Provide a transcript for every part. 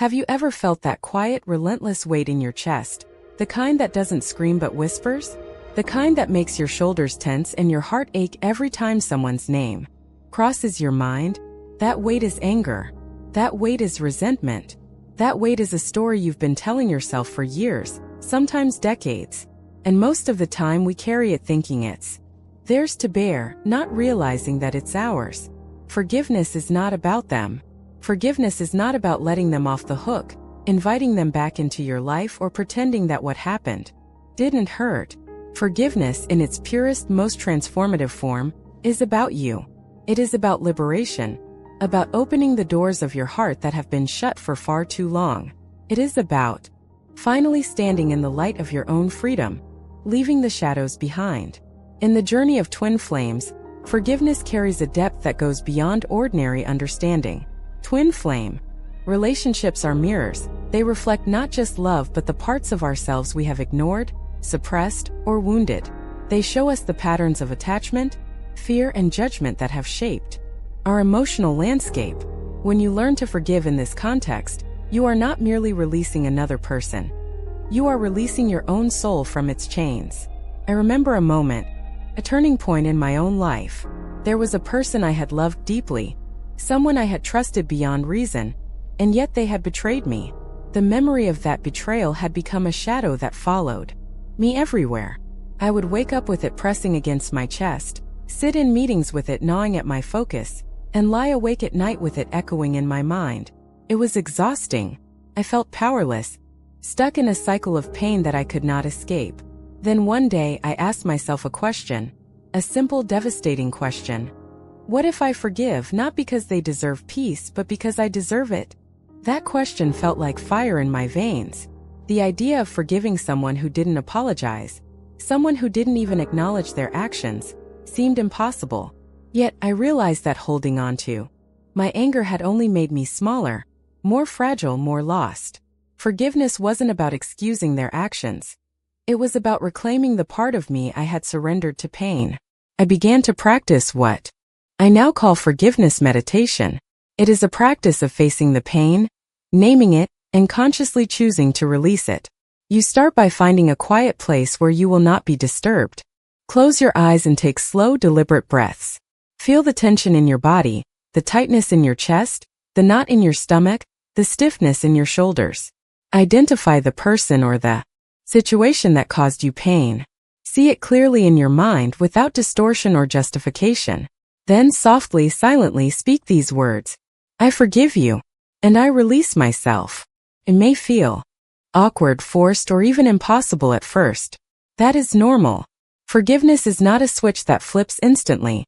Have you ever felt that quiet, relentless weight in your chest? The kind that doesn't scream but whispers? The kind that makes your shoulders tense and your heart ache every time someone's name crosses your mind? That weight is anger. That weight is resentment. That weight is a story you've been telling yourself for years, sometimes decades. And most of the time we carry it thinking it's theirs to bear, not realizing that it's ours. Forgiveness is not about them. Forgiveness is not about letting them off the hook, inviting them back into your life, or pretending that what happened didn't hurt. Forgiveness, in its purest, most transformative form, is about you. It is about liberation, about opening the doors of your heart that have been shut for far too long. It is about finally standing in the light of your own freedom, leaving the shadows behind. In the journey of twin flames, forgiveness carries a depth that goes beyond ordinary understanding. Twin flame relationships are mirrors. They reflect not just love but the parts of ourselves we have ignored, suppressed, or wounded. They show us the patterns of attachment, fear, and judgment that have shaped our emotional landscape. When you learn to forgive in this context, you are not merely releasing another person. You are releasing your own soul from its chains. I remember a moment, a turning point in my own life. There was a person I had loved deeply, someone I had trusted beyond reason, and yet they had betrayed me. The memory of that betrayal had become a shadow that followed me everywhere. I would wake up with it pressing against my chest, sit in meetings with it gnawing at my focus, and lie awake at night with it echoing in my mind. It was exhausting. I felt powerless, stuck in a cycle of pain that I could not escape. Then one day I asked myself a question, a simple, devastating question. What if I forgive not because they deserve peace but because I deserve it? That question felt like fire in my veins. The idea of forgiving someone who didn't apologize, someone who didn't even acknowledge their actions, seemed impossible. Yet I realized that holding on to my anger had only made me smaller, more fragile, more lost. Forgiveness wasn't about excusing their actions. It was about reclaiming the part of me I had surrendered to pain. I began to practice what I now call forgiveness meditation. It is a practice of facing the pain, naming it, and consciously choosing to release it. You start by finding a quiet place where you will not be disturbed. Close your eyes and take slow, deliberate breaths. Feel the tension in your body, the tightness in your chest, the knot in your stomach, the stiffness in your shoulders. Identify the person or the situation that caused you pain. See it clearly in your mind without distortion or justification. Then softly, silently speak these words. I forgive you, and I release myself. It may feel awkward, forced, or even impossible at first. That is normal. Forgiveness is not a switch that flips instantly.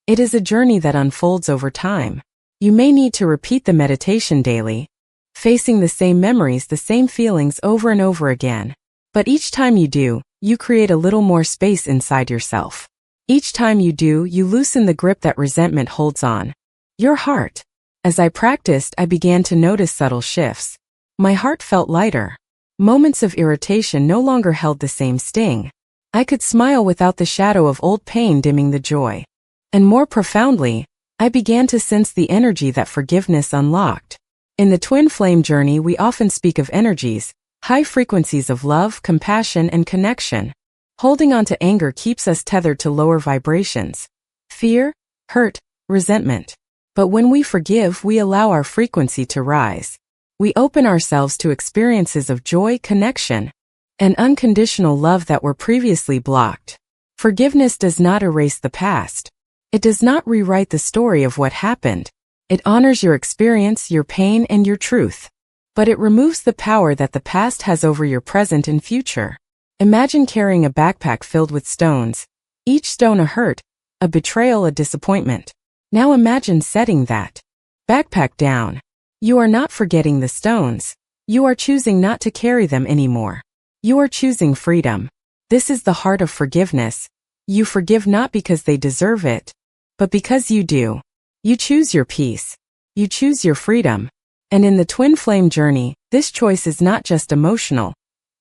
It is a journey that unfolds over time. You may need to repeat the meditation daily, facing the same memories, the same feelings over and over again. But each time you do, you create a little more space inside yourself. Each time you do, you loosen the grip that resentment holds on your heart. As I practiced, I began to notice subtle shifts. My heart felt lighter. Moments of irritation no longer held the same sting. I could smile without the shadow of old pain dimming the joy. And more profoundly, I began to sense the energy that forgiveness unlocked. In the twin flame journey, we often speak of energies, high frequencies of love, compassion, and connection. Holding on to anger keeps us tethered to lower vibrations, fear, hurt, resentment. But when we forgive, we allow our frequency to rise. We open ourselves to experiences of joy, connection, and unconditional love that were previously blocked. Forgiveness does not erase the past. It does not rewrite the story of what happened. It honors your experience, your pain, and your truth. But it removes the power that the past has over your present and future. Imagine carrying a backpack filled with stones, each stone a hurt, a betrayal, a disappointment. Now imagine setting that backpack down. You are not forgetting the stones. You are choosing not to carry them anymore. You are choosing freedom. This is the heart of forgiveness. You forgive not because they deserve it, but because you do. You choose your peace. You choose your freedom. And in the twin flame journey, this choice is not just emotional.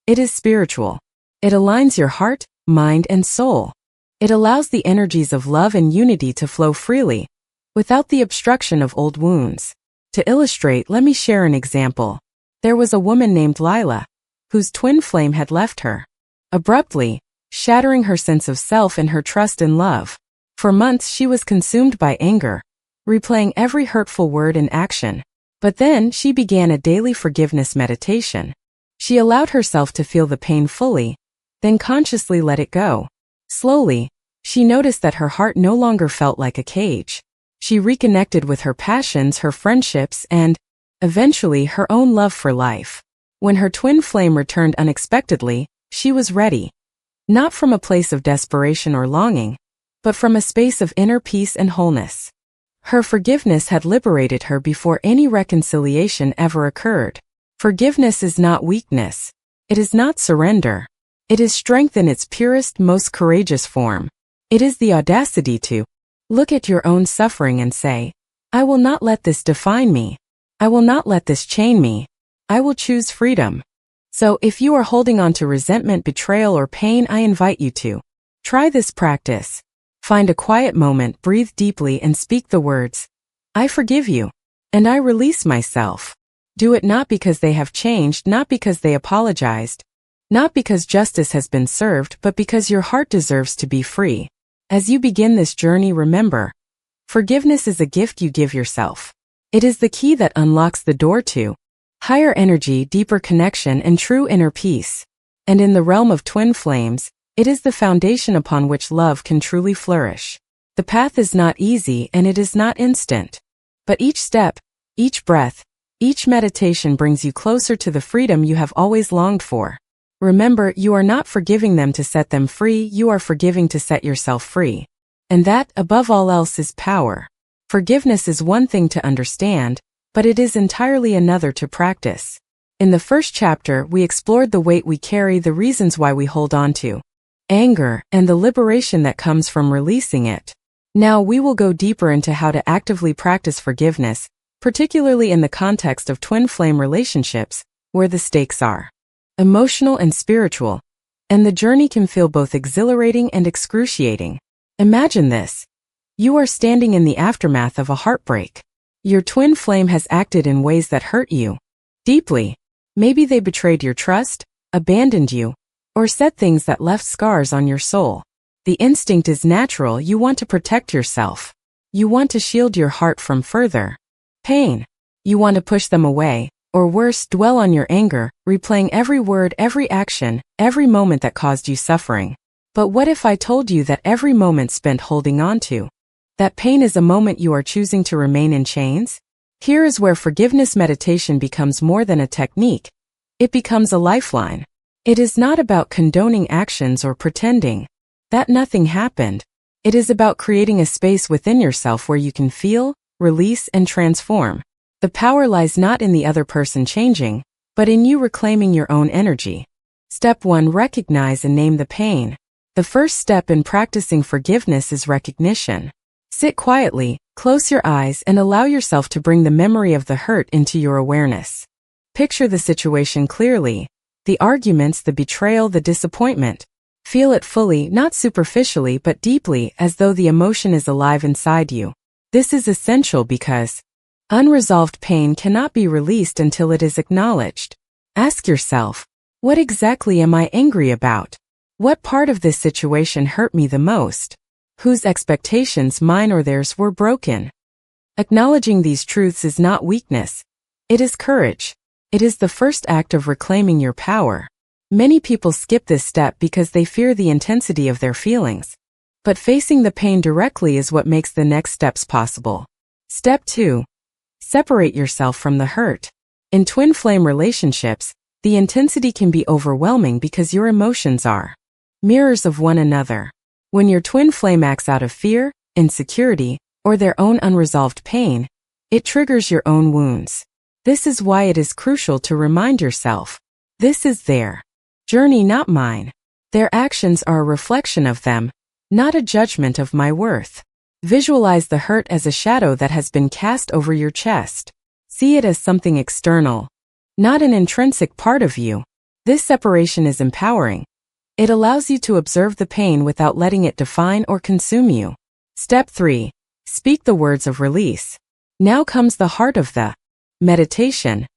It is spiritual. It aligns your heart, mind, and soul. It allows the energies of love and unity to flow freely, without the obstruction of old wounds. To illustrate, let me share an example. There was a woman named Lila, whose twin flame had left her abruptly, shattering her sense of self and her trust in love. For months she was consumed by anger, replaying every hurtful word and action. But then she began a daily forgiveness meditation. She allowed herself to feel the pain fully, then consciously let it go. Slowly, she noticed that her heart no longer felt like a cage. She reconnected with her passions, her friendships, and, eventually, her own love for life. When her twin flame returned unexpectedly, she was ready. Not from a place of desperation or longing, but from a space of inner peace and wholeness. Her forgiveness had liberated her before any reconciliation ever occurred. Forgiveness is not weakness. It is not surrender. It is strength in its purest, most courageous form. It is the audacity to look at your own suffering and say, I will not let this define me. I will not let this chain me. I will choose freedom. So if you are holding on to resentment, betrayal, or pain, I invite you to try this practice. Find a quiet moment, breathe deeply, and speak the words, I forgive you, and I release myself. Do it not because they have changed, not because they apologized, not because justice has been served, but because your heart deserves to be free. As you begin this journey, remember, forgiveness is a gift you give yourself. It is the key that unlocks the door to higher energy, deeper connection, and true inner peace. And in the realm of twin flames, it is the foundation upon which love can truly flourish. The path is not easy and it is not instant. But each step, each breath, each meditation brings you closer to the freedom you have always longed for. Remember, you are not forgiving them to set them free, you are forgiving to set yourself free. And that, above all else, is power. Forgiveness is one thing to understand, but it is entirely another to practice. In the first chapter, we explored the weight we carry, the reasons why we hold on to anger, and the liberation that comes from releasing it. Now we will go deeper into how to actively practice forgiveness, particularly in the context of twin flame relationships, where the stakes are emotional and spiritual, and the journey can feel both exhilarating and excruciating. Imagine this. You are standing in the aftermath of a heartbreak. Your twin flame has acted in ways that hurt you deeply. Maybe they betrayed your trust, abandoned you, or said things that left scars on your soul. The instinct is natural, you want to protect yourself. You want to shield your heart from further pain. You want to push them away, or worse, dwell on your anger, replaying every word, every action, every moment that caused you suffering. But what if I told you that every moment spent holding on to that pain is a moment you are choosing to remain in chains? Here is where forgiveness meditation becomes more than a technique. It becomes a lifeline. It is not about condoning actions or pretending that nothing happened. It is about creating a space within yourself where you can feel, release, and transform. The power lies not in the other person changing, but in you reclaiming your own energy. Step 1. Recognize and name the pain. The first step in practicing forgiveness is recognition. Sit quietly, close your eyes, and allow yourself to bring the memory of the hurt into your awareness. Picture the situation clearly. The arguments, the betrayal, the disappointment. Feel it fully, not superficially but deeply, as though the emotion is alive inside you. This is essential because unresolved pain cannot be released until it is acknowledged. Ask yourself, what exactly am I angry about? What part of this situation hurt me the most? Whose expectations, mine or theirs, were broken? Acknowledging these truths is not weakness. It is courage. It is the first act of reclaiming your power. Many people skip this step because they fear the intensity of their feelings. But facing the pain directly is what makes the next steps possible. Step 2. Separate yourself from the hurt. In twin flame relationships, the intensity can be overwhelming because your emotions are mirrors of one another. When your twin flame acts out of fear, insecurity, or their own unresolved pain, it triggers your own wounds. This is why it is crucial to remind yourself, this is their journey, not mine. Their actions are a reflection of them, not a judgment of my worth. Visualize the hurt as a shadow that has been cast over your chest. See it as something external, not an intrinsic part of you. This separation is empowering. It allows you to observe the pain without letting it define or consume you. Step 3. Speak the words of release. Now comes the heart of the meditation.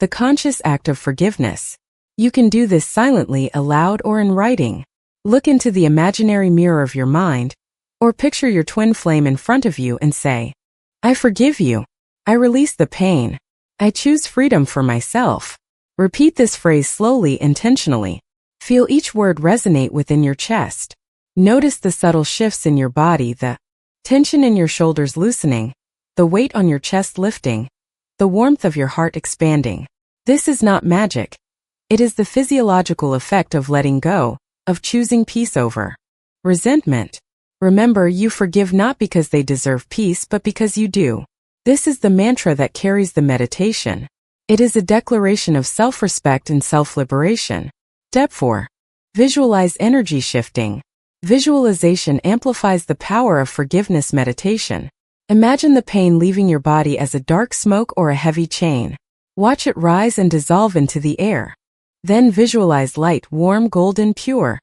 the conscious act of forgiveness. You can do this silently, aloud, or in writing. Look into the imaginary mirror of your mind, or picture your twin flame in front of you and say, "I forgive you. I release the pain. I choose freedom for myself." Repeat this phrase slowly, intentionally. Feel each word resonate within your chest. Notice the subtle shifts in your body, the tension in your shoulders loosening, the weight on your chest lifting, the warmth of your heart expanding. This is not magic. It is the physiological effect of letting go, of choosing peace over resentment. Remember, you forgive not because they deserve peace, but because you do. This is the mantra that carries the meditation. It is a declaration of self-respect and self-liberation. Step 4. Visualize energy shifting. Visualization amplifies the power of forgiveness meditation. Imagine the pain leaving your body as a dark smoke or a heavy chain. Watch it rise and dissolve into the air. Then visualize light, warm, golden, pure,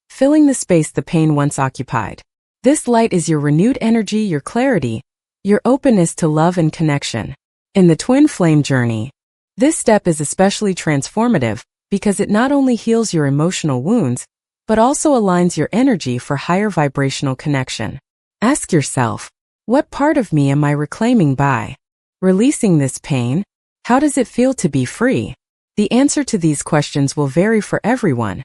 filling the space the pain once occupied. This light is your renewed energy, your clarity, your openness to love and connection. In the twin flame journey, this step is especially transformative because it not only heals your emotional wounds, but also aligns your energy for higher vibrational connection. Ask yourself, what part of me am I reclaiming by releasing this pain? How does it feel to be free? The answer to these questions will vary for everyone,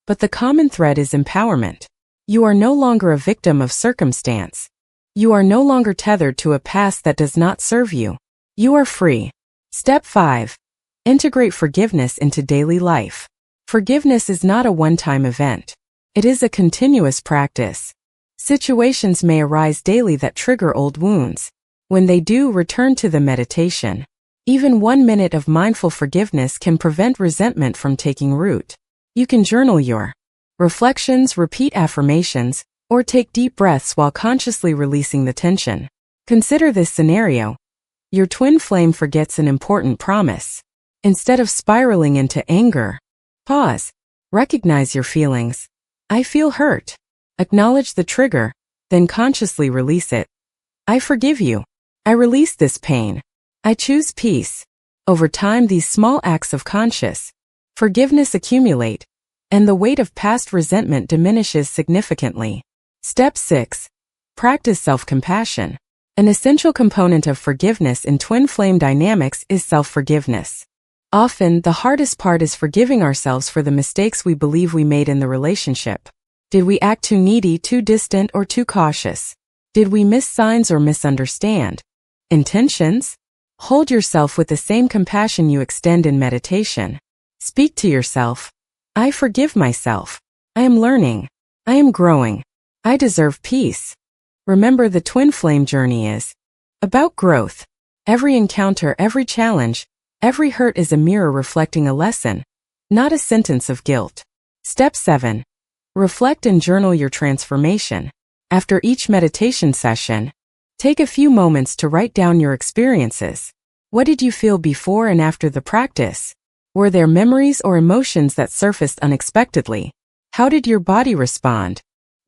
but the common thread is empowerment. You are no longer a victim of circumstance. You are no longer tethered to a past that does not serve you. You are free. Step 5. Integrate forgiveness into daily life. Forgiveness is not a one-time event. It is a continuous practice. Situations may arise daily that trigger old wounds. When they do, return to the meditation. Even 1 minute of mindful forgiveness can prevent resentment from taking root. You can journal your reflections, repeat affirmations, or take deep breaths while consciously releasing the tension. Consider this scenario. Your twin flame forgets an important promise. Instead of spiraling into anger, pause. Recognize your feelings. I feel hurt. Acknowledge the trigger, then consciously release it. I forgive you. I release this pain. I choose peace. Over time, these small acts of conscious forgiveness accumulate, and the weight of past resentment diminishes significantly. Step 6. Practice self-compassion. An essential component of forgiveness in twin flame dynamics is self-forgiveness. Often, the hardest part is forgiving ourselves for the mistakes we believe we made in the relationship. Did we act too needy, too distant, or too cautious? Did we miss signs or misunderstand intentions? Hold yourself with the same compassion you extend in meditation. Speak to yourself. I forgive myself. I am learning. I am growing. I deserve peace. Remember, the twin flame journey is about growth. Every encounter, every challenge, every hurt is a mirror reflecting a lesson, not a sentence of guilt. Step 7. Reflect and journal your transformation. After each meditation session, take a few moments to write down your experiences. What did you feel before and after the practice? Were there memories or emotions that surfaced unexpectedly? How did your body respond?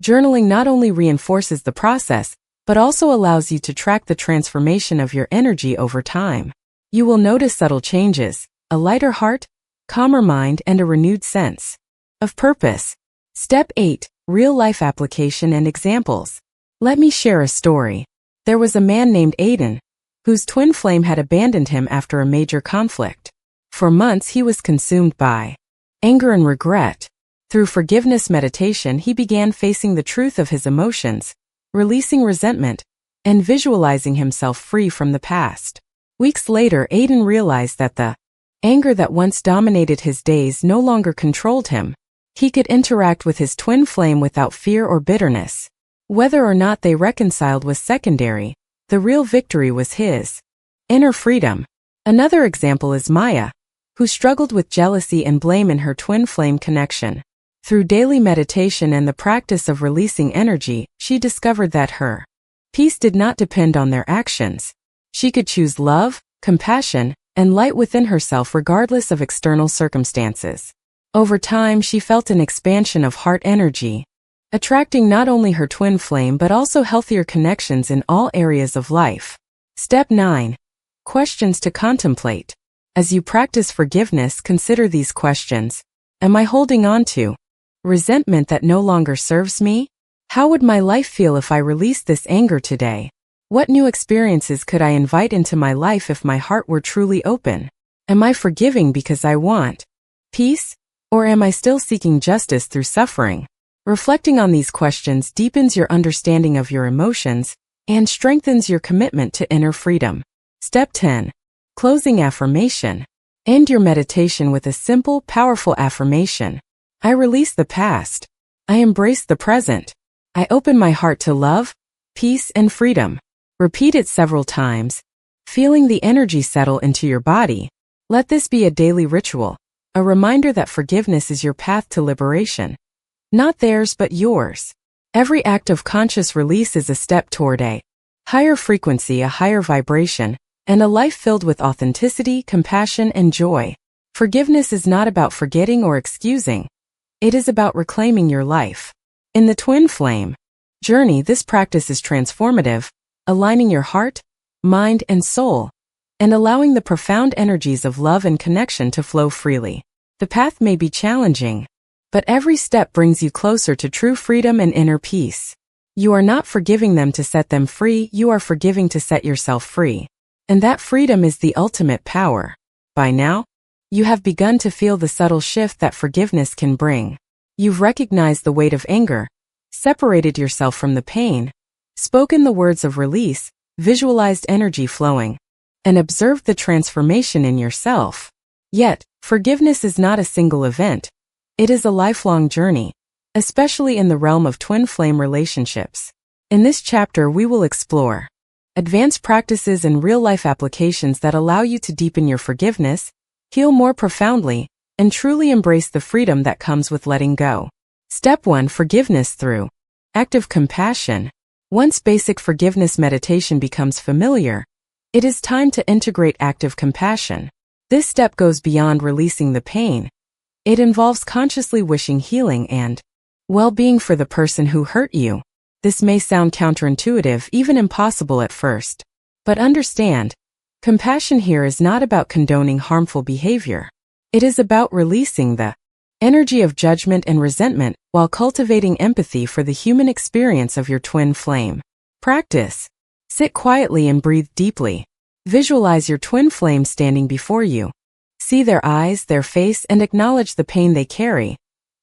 Journaling not only reinforces the process, but also allows you to track the transformation of your energy over time. You will notice subtle changes, a lighter heart, calmer mind, and a renewed sense of purpose. Step 8. Real-life application and examples. Let me share a story. There was a man named Aiden, whose twin flame had abandoned him after a major conflict. For months he was consumed by anger and regret. Through forgiveness meditation, he began facing the truth of his emotions, releasing resentment, and visualizing himself free from the past. Weeks later, Aiden realized that the anger that once dominated his days no longer controlled him. He could interact with his twin flame without fear or bitterness. Whether or not they reconciled was secondary. The real victory was his inner freedom. Another example is Maya, who struggled with jealousy and blame in her twin flame connection. Through daily meditation and the practice of releasing energy, she discovered that her peace did not depend on their actions. She could choose love, compassion, and light within herself regardless of external circumstances. Over time, she felt an expansion of heart energy, attracting not only her twin flame but also healthier connections in all areas of life. Step 9. Questions to contemplate. As you practice forgiveness, consider these questions. Am I holding on to resentment that no longer serves me? How would my life feel if I released this anger today? What new experiences could I invite into my life if my heart were truly open? Am I forgiving because I want peace, or am I still seeking justice through suffering? Reflecting on these questions deepens your understanding of your emotions and strengthens your commitment to inner freedom. Step 10. Closing affirmation. End your meditation with a simple, powerful affirmation. I release the past. I embrace the present. I open my heart to love, peace, and freedom. Repeat it several times, feeling the energy settle into your body. Let this be a daily ritual, a reminder that forgiveness is your path to liberation. Not theirs, but yours. Every act of conscious release is a step toward a higher frequency, a higher vibration, and a life filled with authenticity, compassion, and joy. Forgiveness is not about forgetting or excusing. It is about reclaiming your life. In the twin flame journey, this practice is transformative, aligning your heart, mind, and soul, and allowing the profound energies of love and connection to flow freely. The path may be challenging, but every step brings you closer to true freedom and inner peace. You are not forgiving them to set them free, you are forgiving to set yourself free. And that freedom is the ultimate power. By now, you have begun to feel the subtle shift that forgiveness can bring. You've recognized the weight of anger, separated yourself from the pain, spoken the words of release, visualized energy flowing, and observed the transformation in yourself. Yet, forgiveness is not a single event. It is a lifelong journey, especially in the realm of twin flame relationships. In this chapter, we will explore advanced practices and real-life applications that allow you to deepen your forgiveness, heal more profoundly, and truly embrace the freedom that comes with letting go. Step 1. Forgiveness through active compassion. Once basic forgiveness meditation becomes familiar, it is time to integrate active compassion. This step goes beyond releasing the pain. It involves consciously wishing healing and well-being for the person who hurt you. This may sound counterintuitive, even impossible at first. But understand, compassion here is not about condoning harmful behavior. It is about releasing the energy of judgment and resentment while cultivating empathy for the human experience of your twin flame. Practice. Sit quietly and breathe deeply. Visualize your twin flame standing before you. See their eyes, their face, and acknowledge the pain they carry,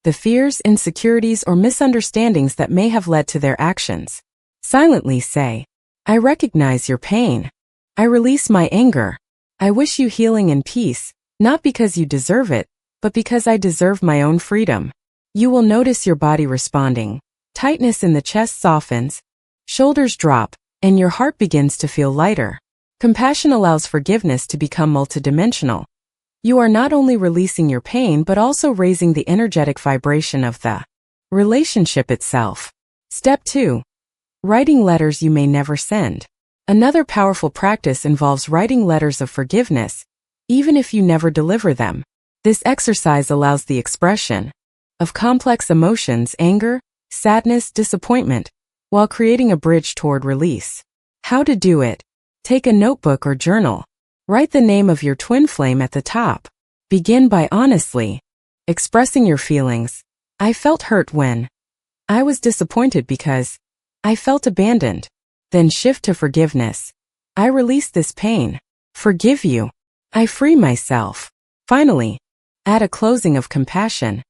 the fears, insecurities, or misunderstandings that may have led to their actions. Silently say, I recognize your pain. I release my anger. I wish you healing and peace, not because you deserve it, but because I deserve my own freedom. You will notice your body responding. Tightness in the chest softens, shoulders drop, and your heart begins to feel lighter. Compassion allows forgiveness to become multidimensional. You are not only releasing your pain but also raising the energetic vibration of the relationship itself. Step 2. Writing letters you may never send. Another powerful practice involves writing letters of forgiveness, even if you never deliver them. This exercise allows the expression of complex emotions, anger, sadness, disappointment, while creating a bridge toward release. How to do it? Take a notebook or journal. Write the name of your twin flame at the top. Begin by honestly expressing your feelings. I felt hurt when. I was disappointed because. I felt abandoned. Then shift to forgiveness. I release this pain. Forgive you. I free myself. Finally, add a closing of compassion.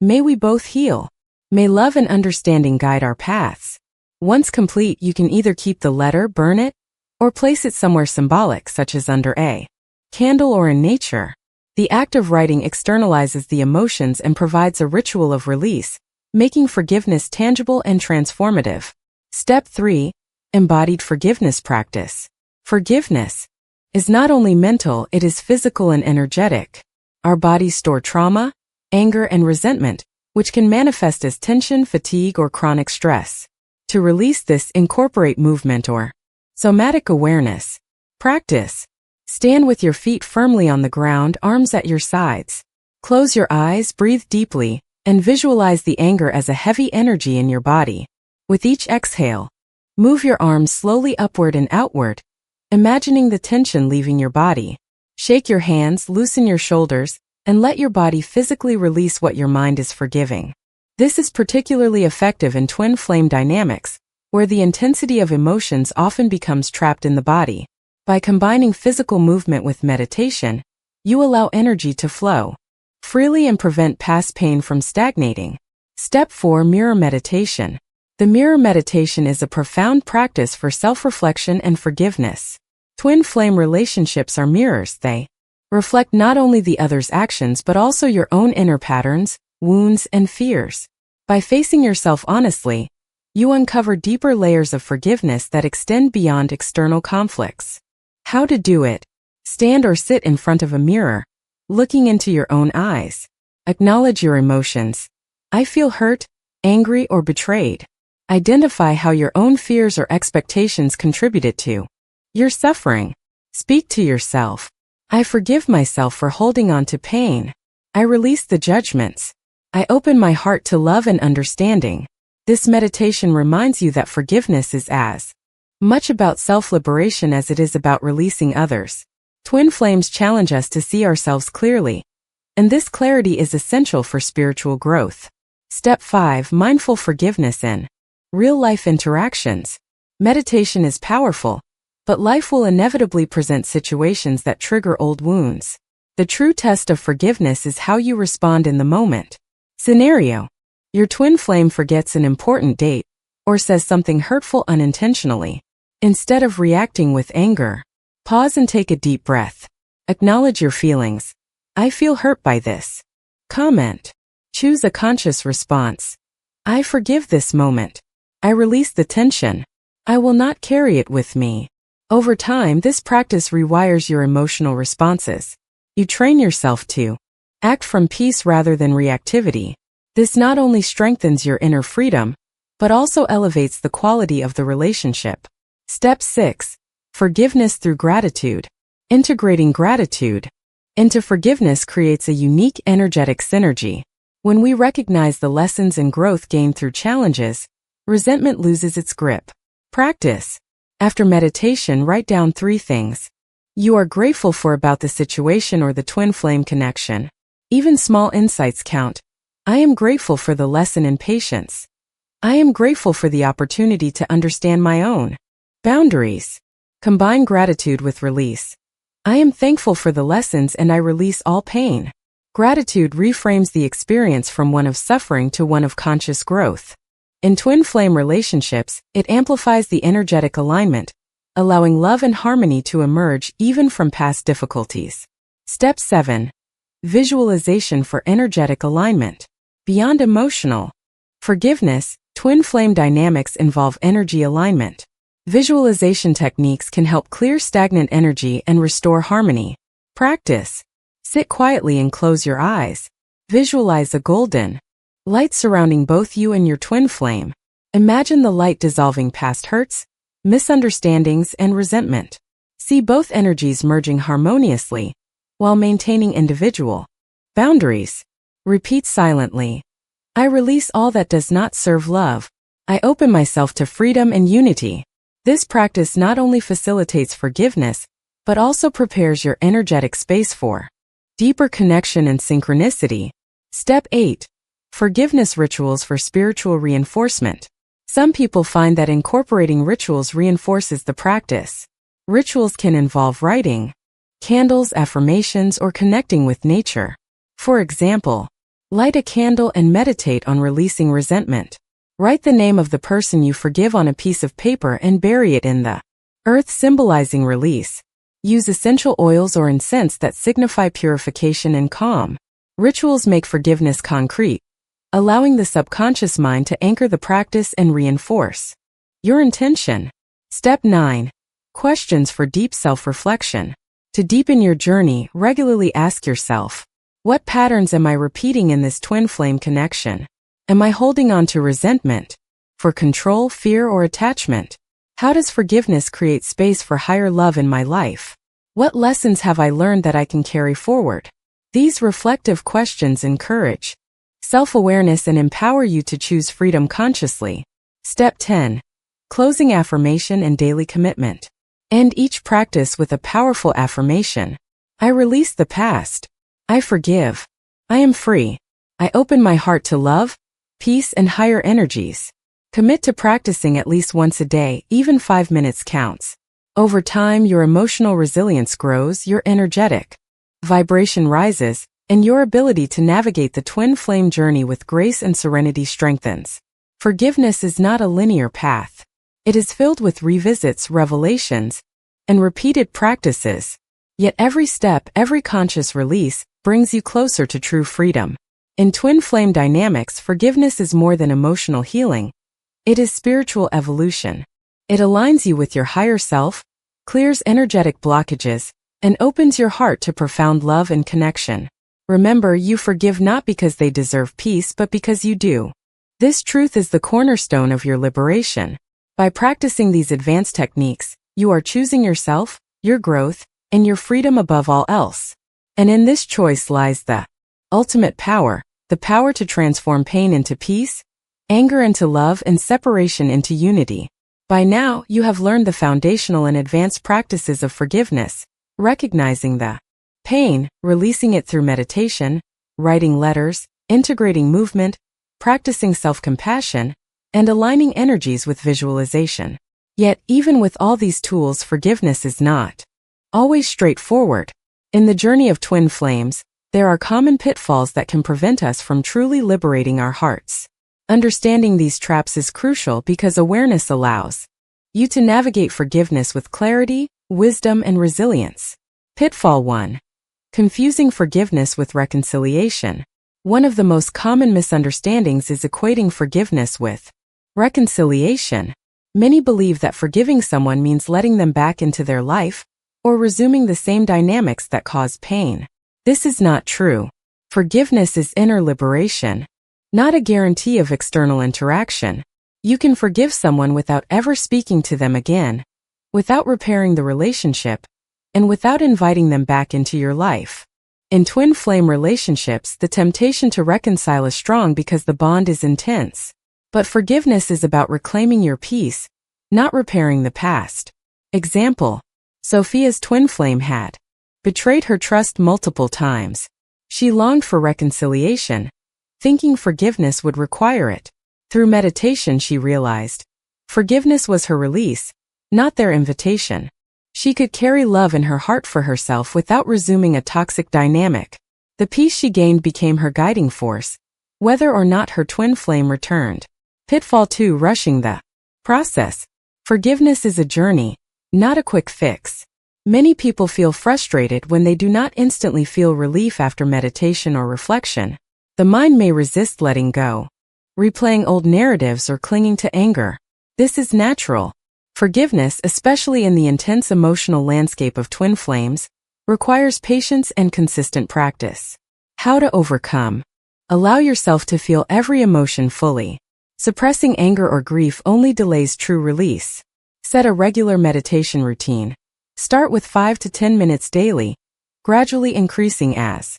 May we both heal. May love and understanding guide our paths. Once complete, you can either keep the letter, burn it, or place it somewhere symbolic, such as under a candle or in nature. The act of writing externalizes the emotions and provides a ritual of release, making forgiveness tangible and transformative. Step 3. Embodied forgiveness practice. Forgiveness is not only mental, it is physical and energetic. Our bodies store trauma, anger, and resentment, which can manifest as tension, fatigue, or chronic stress. To release this, incorporate movement or somatic awareness. Practice. Stand with your feet firmly on the ground, arms at your sides. Close your eyes, breathe deeply, and visualize the anger as a heavy energy in your body. With each exhale, move your arms slowly upward and outward, imagining the tension leaving your body. Shake your hands, loosen your shoulders, and let your body physically release what your mind is forgiving. This is particularly effective in twin flame dynamics, where the intensity of emotions often becomes trapped in the body. By combining physical movement with meditation, you allow energy to flow freely and prevent past pain from stagnating. Step 4. Mirror meditation. The mirror meditation is a profound practice for self-reflection and forgiveness. Twin flame relationships are mirrors. They reflect not only the other's actions but also your own inner patterns, wounds, and fears. By facing yourself honestly, you uncover deeper layers of forgiveness that extend beyond external conflicts. How to do it? Stand or sit in front of a mirror, looking into your own eyes. Acknowledge your emotions. I feel hurt, angry, or betrayed. Identify how your own fears or expectations contributed to your suffering. Speak to yourself. I forgive myself for holding on to pain. I release the judgments. I open my heart to love and understanding. This meditation reminds you that forgiveness is as much about self-liberation as it is about releasing others. Twin flames challenge us to see ourselves clearly, and this clarity is essential for spiritual growth. Step 5. Mindful forgiveness in real-life interactions. Meditation is powerful, but life will inevitably present situations that trigger old wounds. The true test of forgiveness is how you respond in the moment. Scenario: your twin flame forgets an important date or says something hurtful unintentionally. Instead of reacting with anger, pause and take a deep breath. Acknowledge your feelings. I feel hurt by this. Comment. Choose a conscious response. I forgive this moment. I release the tension. I will not carry it with me. Over time, this practice rewires your emotional responses. You train yourself to act from peace rather than reactivity. This not only strengthens your inner freedom, but also elevates the quality of the relationship. Step 6. Forgiveness through gratitude. Integrating gratitude into forgiveness creates a unique energetic synergy. When we recognize the lessons and growth gained through challenges, resentment loses its grip. Practice. After meditation, write down 3 things you are grateful for about the situation or the twin flame connection. Even small insights count. I am grateful for the lesson in patience. I am grateful for the opportunity to understand my own boundaries. Combine gratitude with release. I am thankful for the lessons and I release all pain. Gratitude reframes the experience from one of suffering to one of conscious growth. In twin flame relationships, it amplifies the energetic alignment, allowing love and harmony to emerge even from past difficulties. Step 7. Visualization for energetic alignment. Beyond emotional forgiveness, twin flame dynamics involve energy alignment. Visualization techniques can help clear stagnant energy and restore harmony. Practice. Sit quietly and close your eyes. Visualize a golden light surrounding both you and your twin flame. Imagine the light dissolving past hurts, misunderstandings, and resentment. See both energies merging harmoniously while maintaining individual boundaries. Repeat silently. I release all that does not serve love. I open myself to freedom and unity. This practice not only facilitates forgiveness, but also prepares your energetic space for deeper connection and synchronicity. Step 8. Forgiveness rituals for spiritual reinforcement. Some people find that incorporating rituals reinforces the practice. Rituals can involve writing candles, affirmations, or connecting with nature. For example, light a candle and meditate on releasing resentment. Write the name of the person you forgive on a piece of paper and bury it in the earth, symbolizing release. Use essential oils or incense that signify purification and calm. Rituals make forgiveness concrete, allowing the subconscious mind to anchor the practice and reinforce your intention. Step 9. Questions for deep self-reflection. To deepen your journey, regularly ask yourself, what patterns am I repeating in this twin flame connection? Am I holding on to resentment for control, fear, or attachment? How does forgiveness create space for higher love in my life? What lessons have I learned that I can carry forward? These reflective questions encourage self-awareness and empower you to choose freedom consciously. Step 10. Closing affirmation and daily commitment. End each practice with a powerful affirmation. I release the past. I forgive. I am free. I open my heart to love, peace, and higher energies. Commit to practicing at least once a day, even 5 minutes counts. Over time, your emotional resilience grows, your energetic vibration rises, and your ability to navigate the twin flame journey with grace and serenity strengthens. Forgiveness is not a linear path. It is filled with revisits, revelations, and repeated practices. Yet every step, every conscious release, brings you closer to true freedom. In twin flame dynamics, forgiveness is more than emotional healing. It is spiritual evolution. It aligns you with your higher self, clears energetic blockages, and opens your heart to profound love and connection. Remember, you forgive not because they deserve peace, but because you do. This truth is the cornerstone of your liberation. By practicing these advanced techniques, you are choosing yourself, your growth, and your freedom above all else. And in this choice lies the ultimate power, the power to transform pain into peace, anger into love, and separation into unity. By now, you have learned the foundational and advanced practices of forgiveness, recognizing the pain, releasing it through meditation, writing letters, integrating movement, practicing self-compassion, and aligning energies with visualization. Yet, even with all these tools, forgiveness is not always straightforward. In the journey of twin flames, there are common pitfalls that can prevent us from truly liberating our hearts. Understanding these traps is crucial because awareness allows you to navigate forgiveness with clarity, wisdom, and resilience. Pitfall 1. Confusing forgiveness with reconciliation. One of the most common misunderstandings is equating forgiveness with reconciliation. Many believe that forgiving someone means letting them back into their life or resuming the same dynamics that cause pain. This is not true. Forgiveness is inner liberation, not a guarantee of external interaction. You can forgive someone without ever speaking to them again, without repairing the relationship, and without inviting them back into your life. In twin flame relationships, the temptation to reconcile is strong because the bond is intense. But forgiveness is about reclaiming your peace, not repairing the past. Example: Sophia's twin flame had betrayed her trust multiple times. She longed for reconciliation, thinking forgiveness would require it. Through meditation, she realized forgiveness was her release, not their invitation. She could carry love in her heart for herself without resuming a toxic dynamic. The peace she gained became her guiding force, whether or not her twin flame returned. Pitfall 2. Rushing the process. Forgiveness is a journey, not a quick fix. Many people feel frustrated when they do not instantly feel relief after meditation or reflection. The mind may resist letting go, replaying old narratives or clinging to anger. This is natural. Forgiveness, especially in the intense emotional landscape of twin flames, requires patience and consistent practice. How to overcome. Allow yourself to feel every emotion fully. Suppressing anger or grief only delays true release. Set a regular meditation routine. Start with 5 to 10 minutes daily, gradually increasing as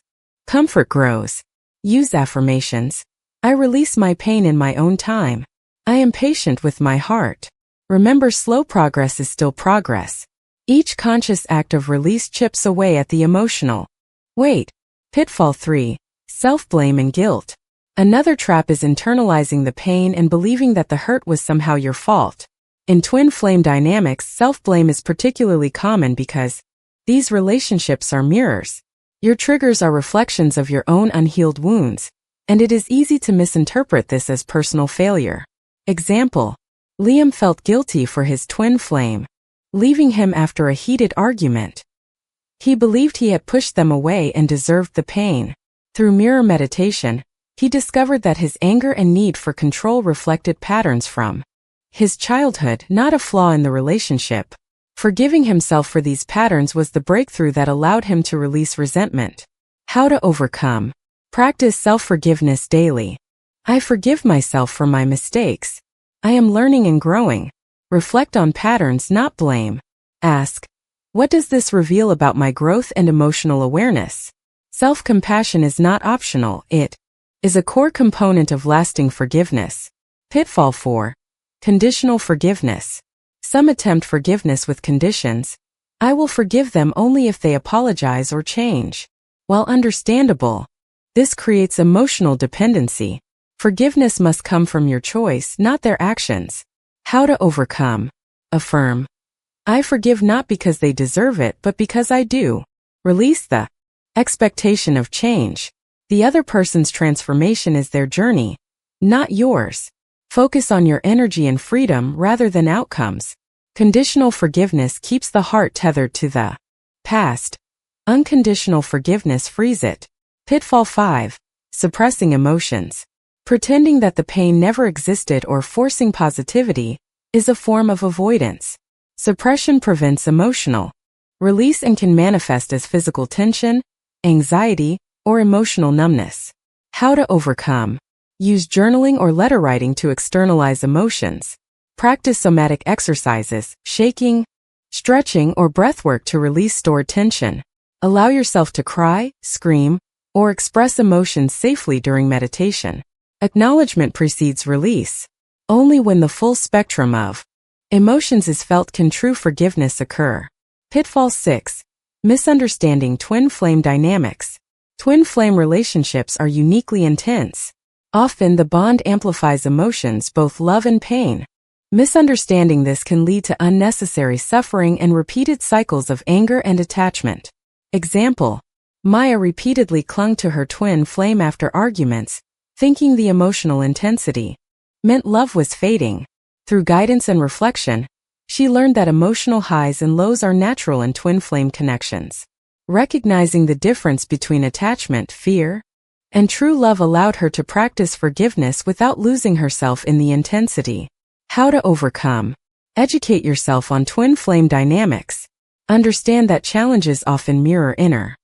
comfort grows. Use affirmations. I release my pain in my own time. I am patient with my heart. Remember, slow progress is still progress. Each conscious act of release chips away at the emotional weight. Pitfall 3. Self-blame and guilt. Another trap is internalizing the pain and believing that the hurt was somehow your fault. In twin flame dynamics, self-blame is particularly common because these relationships are mirrors. Your triggers are reflections of your own unhealed wounds, and it is easy to misinterpret this as personal failure. Example: Liam felt guilty for his twin flame leaving him after a heated argument. He believed he had pushed them away and deserved the pain. Through mirror meditation, he discovered that his anger and need for control reflected patterns from his childhood, not a flaw in the relationship. Forgiving himself for these patterns was the breakthrough that allowed him to release resentment. How to overcome. Practice self-forgiveness daily. I forgive myself for my mistakes. I am learning and growing. Reflect on patterns, not blame. Ask, what does this reveal about my growth and emotional awareness? Self-compassion is not optional, it is a core component of lasting forgiveness. Pitfall 4. Conditional forgiveness. Some attempt forgiveness with conditions, I will forgive them only if they apologize or change. While understandable, this creates emotional dependency. Forgiveness must come from your choice, not their actions. How to overcome? Affirm. I forgive not because they deserve it, but because I do. Release the expectation of change. The other person's transformation is their journey, not yours. Focus on your energy and freedom rather than outcomes. Conditional forgiveness keeps the heart tethered to the past. Unconditional forgiveness frees it. Pitfall 5. Suppressing emotions. Pretending that the pain never existed or forcing positivity is a form of avoidance. Suppression prevents emotional release and can manifest as physical tension, anxiety, or emotional numbness. How to overcome? Use journaling or letter writing to externalize emotions. Practice somatic exercises, shaking, stretching, or breathwork to release stored tension. Allow yourself to cry, scream, or express emotions safely during meditation. Acknowledgement precedes release. Only when the full spectrum of emotions is felt can true forgiveness occur. Pitfall 6. Misunderstanding twin flame dynamics. Twin flame relationships are uniquely intense. Often the bond amplifies emotions, both love and pain. Misunderstanding this can lead to unnecessary suffering and repeated cycles of anger and attachment. Example: Maya repeatedly clung to her twin flame after arguments, thinking the emotional intensity meant love was fading. Through guidance and reflection, she learned that emotional highs and lows are natural in twin flame connections. Recognizing the difference between attachment, fear, and true love allowed her to practice forgiveness without losing herself in the intensity. How to overcome? Educate yourself on twin flame dynamics. Understand that challenges often mirror inner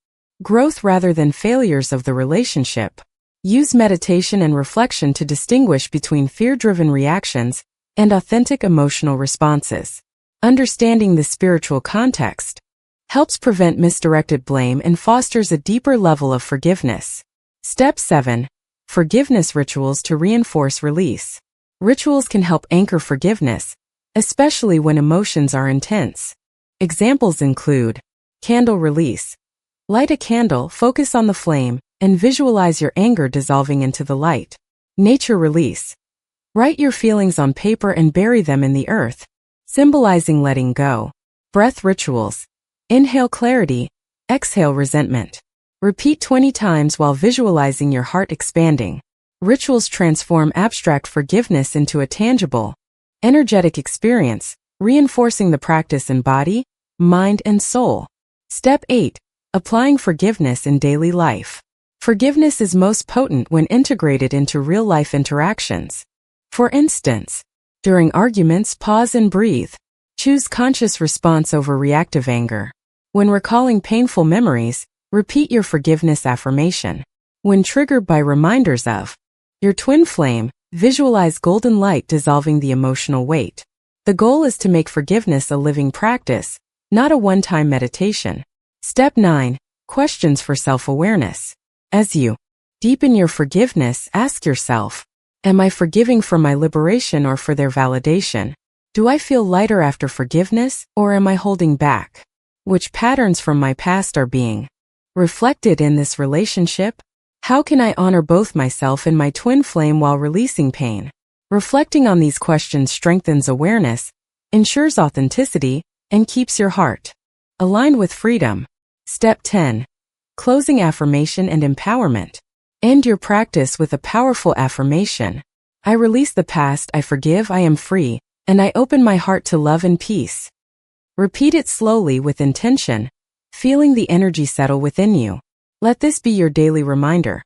growth rather than failures of the relationship. Use meditation and reflection to distinguish between fear-driven reactions and authentic emotional responses. Understanding the spiritual context helps prevent misdirected blame and fosters a deeper level of forgiveness. Step 7. Forgiveness rituals to reinforce release. Rituals can help anchor forgiveness, especially when emotions are intense. Examples include candle release. Light a candle, focus on the flame, and visualize your anger dissolving into the light. Nature release. Write your feelings on paper and bury them in the earth, symbolizing letting go. Breath rituals. Inhale clarity, exhale resentment. Repeat 20 times while visualizing your heart expanding. Rituals transform abstract forgiveness into a tangible, energetic experience, reinforcing the practice in body, mind, and soul. Step 8. Applying forgiveness in daily life. Forgiveness is most potent when integrated into real-life interactions. For instance, during arguments, pause and breathe. Choose conscious response over reactive anger. When recalling painful memories, repeat your forgiveness affirmation. When triggered by reminders of your twin flame, visualize golden light dissolving the emotional weight. The goal is to make forgiveness a living practice, not a one-time meditation. Step 9. Questions for self-awareness. As you deepen your forgiveness, ask yourself, am I forgiving for my liberation or for their validation? Do I feel lighter after forgiveness, or am I holding back? Which patterns from my past are being reflected in this relationship? How can I honor both myself and my twin flame while releasing pain? Reflecting on these questions strengthens awareness, ensures authenticity, and keeps your heart aligned with freedom. Step 10. Closing affirmation and empowerment. End your practice with a powerful affirmation. I release the past, I forgive, I am free, and I open my heart to love and peace. Repeat it slowly with intention, feeling the energy settle within you. Let this be your daily reminder.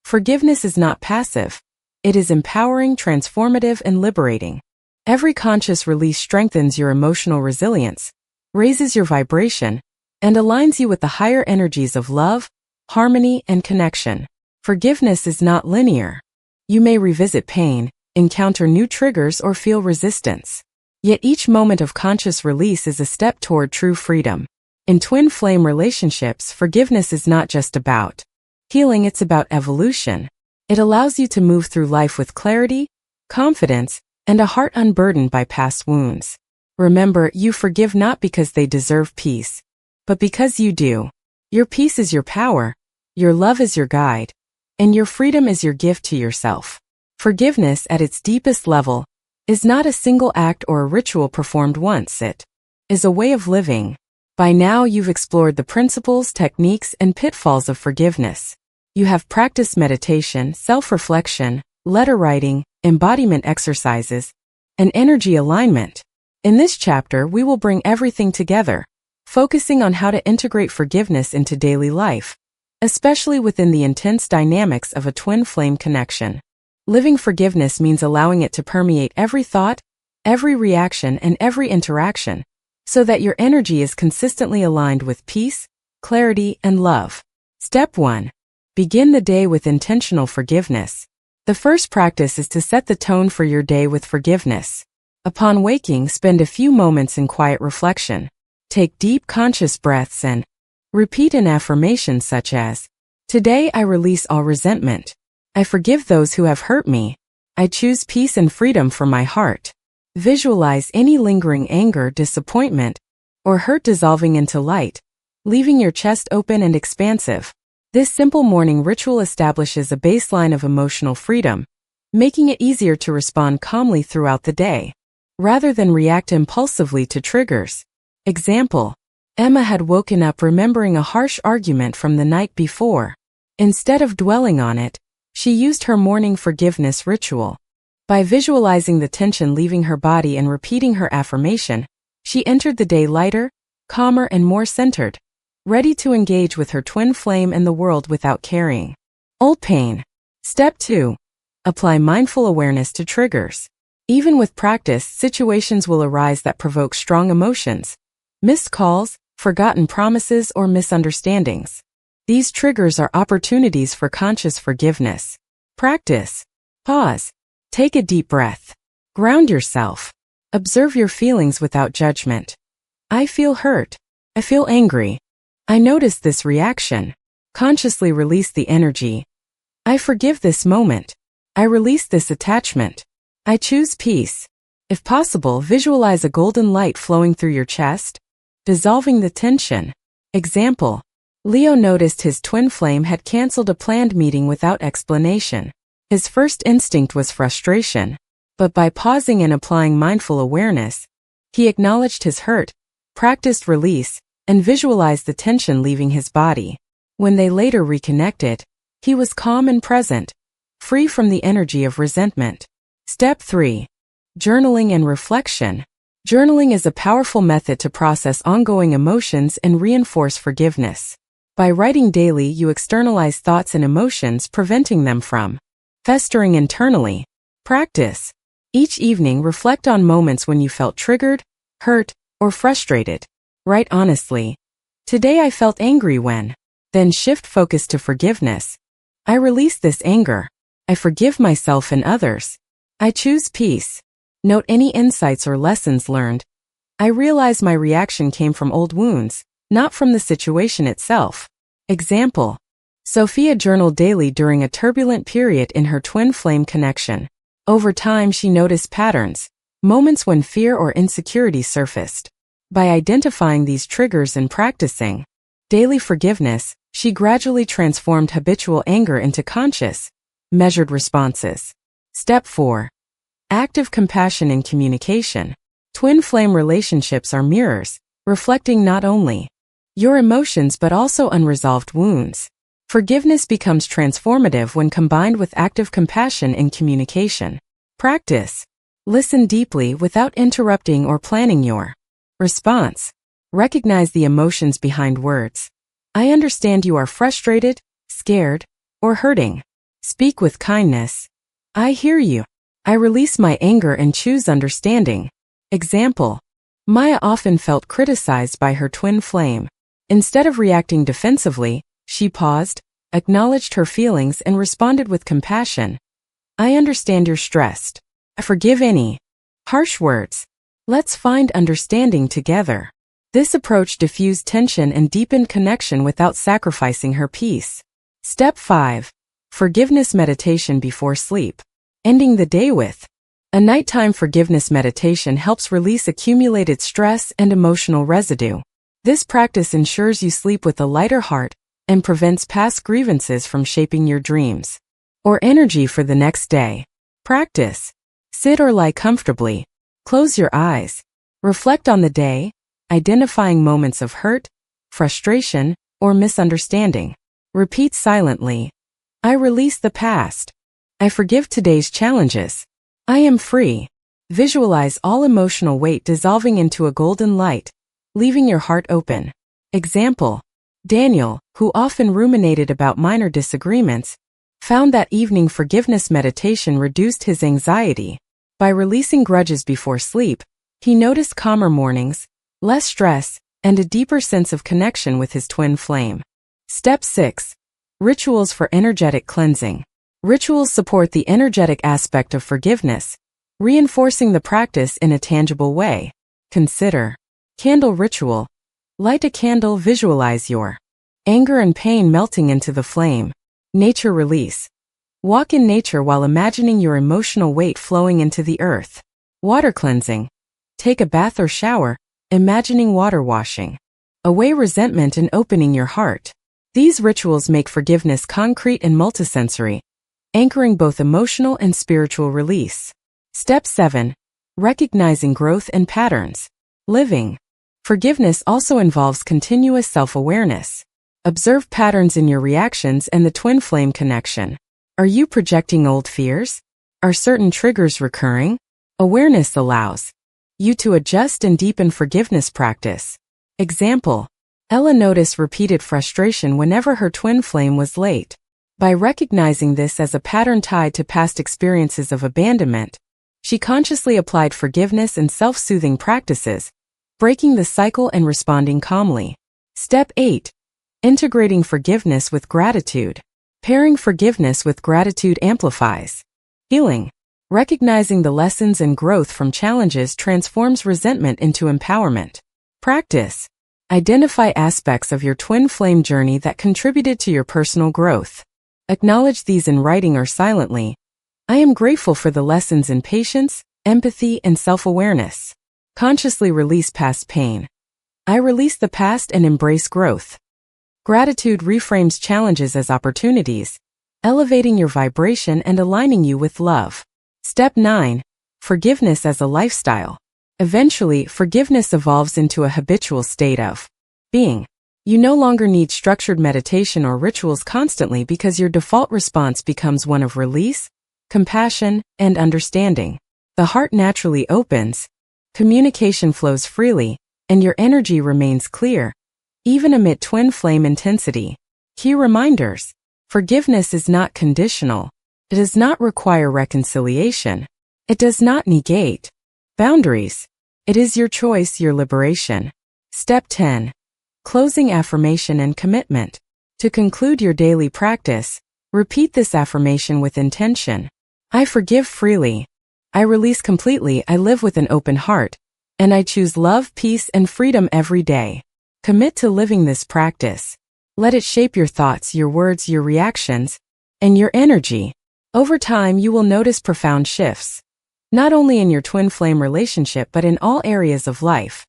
Forgiveness is not passive. It is empowering, transformative, and liberating. Every conscious release strengthens your emotional resilience, raises your vibration, and aligns you with the higher energies of love, harmony, and connection. Forgiveness is not linear. You may revisit pain, encounter new triggers, or feel resistance. Yet each moment of conscious release is a step toward true freedom. In twin flame relationships, forgiveness is not just about healing, it's about evolution. It allows you to move through life with clarity, confidence, and a heart unburdened by past wounds. Remember, you forgive not because they deserve peace, but because you do. Your peace is your power, your love is your guide, and your freedom is your gift to yourself. Forgiveness at its deepest level is not a single act or a ritual performed once. It is a way of living. By now you've explored the principles, techniques, and pitfalls of forgiveness. You have practiced meditation, self-reflection, letter writing, embodiment exercises, and energy alignment. In this chapter, we will bring everything together, focusing on how to integrate forgiveness into daily life, especially within the intense dynamics of a twin flame connection. Living forgiveness means allowing it to permeate every thought, every reaction, and every interaction, so that your energy is consistently aligned with peace, clarity, and love. Step 1. Begin the day with intentional forgiveness. The first practice is to set the tone for your day with forgiveness. Upon waking, spend a few moments in quiet reflection. Take deep conscious breaths and repeat an affirmation such as, "Today I release all resentment. I forgive those who have hurt me. I choose peace and freedom for my heart." Visualize any lingering anger, disappointment, or hurt dissolving into light, leaving your chest open and expansive. This simple morning ritual establishes a baseline of emotional freedom, making it easier to respond calmly throughout the day, rather than react impulsively to triggers. Example: Emma had woken up remembering a harsh argument from the night before. Instead of dwelling on it, she used her morning forgiveness ritual. By visualizing the tension leaving her body and repeating her affirmation, she entered the day lighter, calmer, and more centered, ready to engage with her twin flame and the world without carrying old pain. Step 2. Apply mindful awareness to triggers. Even with practice, situations will arise that provoke strong emotions, missed calls, forgotten promises, or misunderstandings. These triggers are opportunities for conscious forgiveness. Practice. Pause. Take a deep breath. Ground yourself. Observe your feelings without judgment. I feel hurt. I feel angry. I notice this reaction. Consciously release the energy. I forgive this moment. I release this attachment. I choose peace. If possible, visualize a golden light flowing through your chest, dissolving the tension. Example: Leo noticed his twin flame had canceled a planned meeting without explanation. His first instinct was frustration, but by pausing and applying mindful awareness, he acknowledged his hurt, practiced release, and visualized the tension leaving his body. When they later reconnected, he was calm and present, free from the energy of resentment. Step 3. Journaling and reflection. Journaling is a powerful method to process ongoing emotions and reinforce forgiveness. By writing daily, you externalize thoughts and emotions, preventing them from festering internally. Practice. Each evening, reflect on moments when you felt triggered, hurt, or frustrated. Write honestly. Today I felt angry when. Then shift focus to forgiveness. I release this anger. I forgive myself and others. I choose peace. Note any insights or lessons learned. I realize my reaction came from old wounds, not from the situation itself. Example: Sophia journaled daily during a turbulent period in her twin flame connection. Over time, she noticed patterns, moments when fear or insecurity surfaced. By identifying these triggers and practicing daily forgiveness, she gradually transformed habitual anger into conscious, measured responses. Step 4. Active compassion in communication. Twin flame relationships are mirrors, reflecting not only your emotions but also unresolved wounds. Forgiveness becomes transformative when combined with active compassion in communication. Practice. Listen deeply without interrupting or planning your response. Recognize the emotions behind words. I understand you are frustrated, scared, or hurting. Speak with kindness. I hear you. I release my anger and choose understanding. Example: Maya often felt criticized by her twin flame. Instead of reacting defensively, she paused, acknowledged her feelings, and responded with compassion. I understand you're stressed. I forgive any harsh words. Let's find understanding together. This approach diffused tension and deepened connection without sacrificing her peace. Step 5. Forgiveness meditation before sleep. Ending the day with A nighttime forgiveness meditation helps release accumulated stress and emotional residue. This practice ensures you sleep with a lighter heart and prevents past grievances from shaping your dreams or energy for the next day. Practice. Sit or lie comfortably. Close your eyes. Reflect on the day, identifying moments of hurt, frustration, or misunderstanding. Repeat silently. I release the past. I forgive today's challenges. I am free. Visualize all emotional weight dissolving into a golden light, leaving your heart open. Example. Daniel, who often ruminated about minor disagreements, found that evening forgiveness meditation reduced his anxiety. By releasing grudges before sleep, he noticed calmer mornings, less stress, and a deeper sense of connection with his twin flame. Step 6. Rituals for energetic cleansing. Rituals support the energetic aspect of forgiveness, reinforcing the practice in a tangible way. Consider. Candle ritual. Light a candle, visualize your anger and pain melting into the flame. Nature release. Walk in nature while imagining your emotional weight flowing into the earth. Water cleansing. Take a bath or shower, imagining water washing away resentment and opening your heart. These rituals make forgiveness concrete and multisensory, anchoring both emotional and spiritual release. Step 7. Recognizing growth and patterns. Living. Forgiveness also involves continuous self-awareness. Observe patterns in your reactions and the twin flame connection. Are you projecting old fears? Are certain triggers recurring? Awareness allows you to adjust and deepen forgiveness practice. Example. Ella noticed repeated frustration whenever her twin flame was late. By recognizing this as a pattern tied to past experiences of abandonment, she consciously applied forgiveness and self-soothing practices, breaking the cycle and responding calmly. Step 8. Integrating forgiveness with gratitude. Pairing forgiveness with gratitude amplifies healing. Recognizing the lessons and growth from challenges transforms resentment into empowerment. Practice. Identify aspects of your twin flame journey that contributed to your personal growth. Acknowledge these in writing or silently. I am grateful for the lessons in patience, empathy, and self-awareness. Consciously release past pain. I release the past and embrace growth. Gratitude reframes challenges as opportunities, elevating your vibration and aligning you with love. Step 9. Forgiveness as a lifestyle. Eventually, forgiveness evolves into a habitual state of being. You no longer need structured meditation or rituals constantly because your default response becomes one of release, compassion, and understanding. The heart naturally opens, communication flows freely, and your energy remains clear, even amid twin flame intensity. Key reminders. Forgiveness is not conditional. It does not require reconciliation. It does not negate boundaries. It is your choice, your liberation. Step 10. Closing affirmation and commitment. To conclude your daily practice, repeat this affirmation with intention. I forgive freely. I release completely. I live with an open heart. And I choose love, peace, and freedom every day. Commit to living this practice. Let it shape your thoughts, your words, your reactions, and your energy. Over time, you will notice profound shifts, not only in your twin flame relationship but in all areas of life.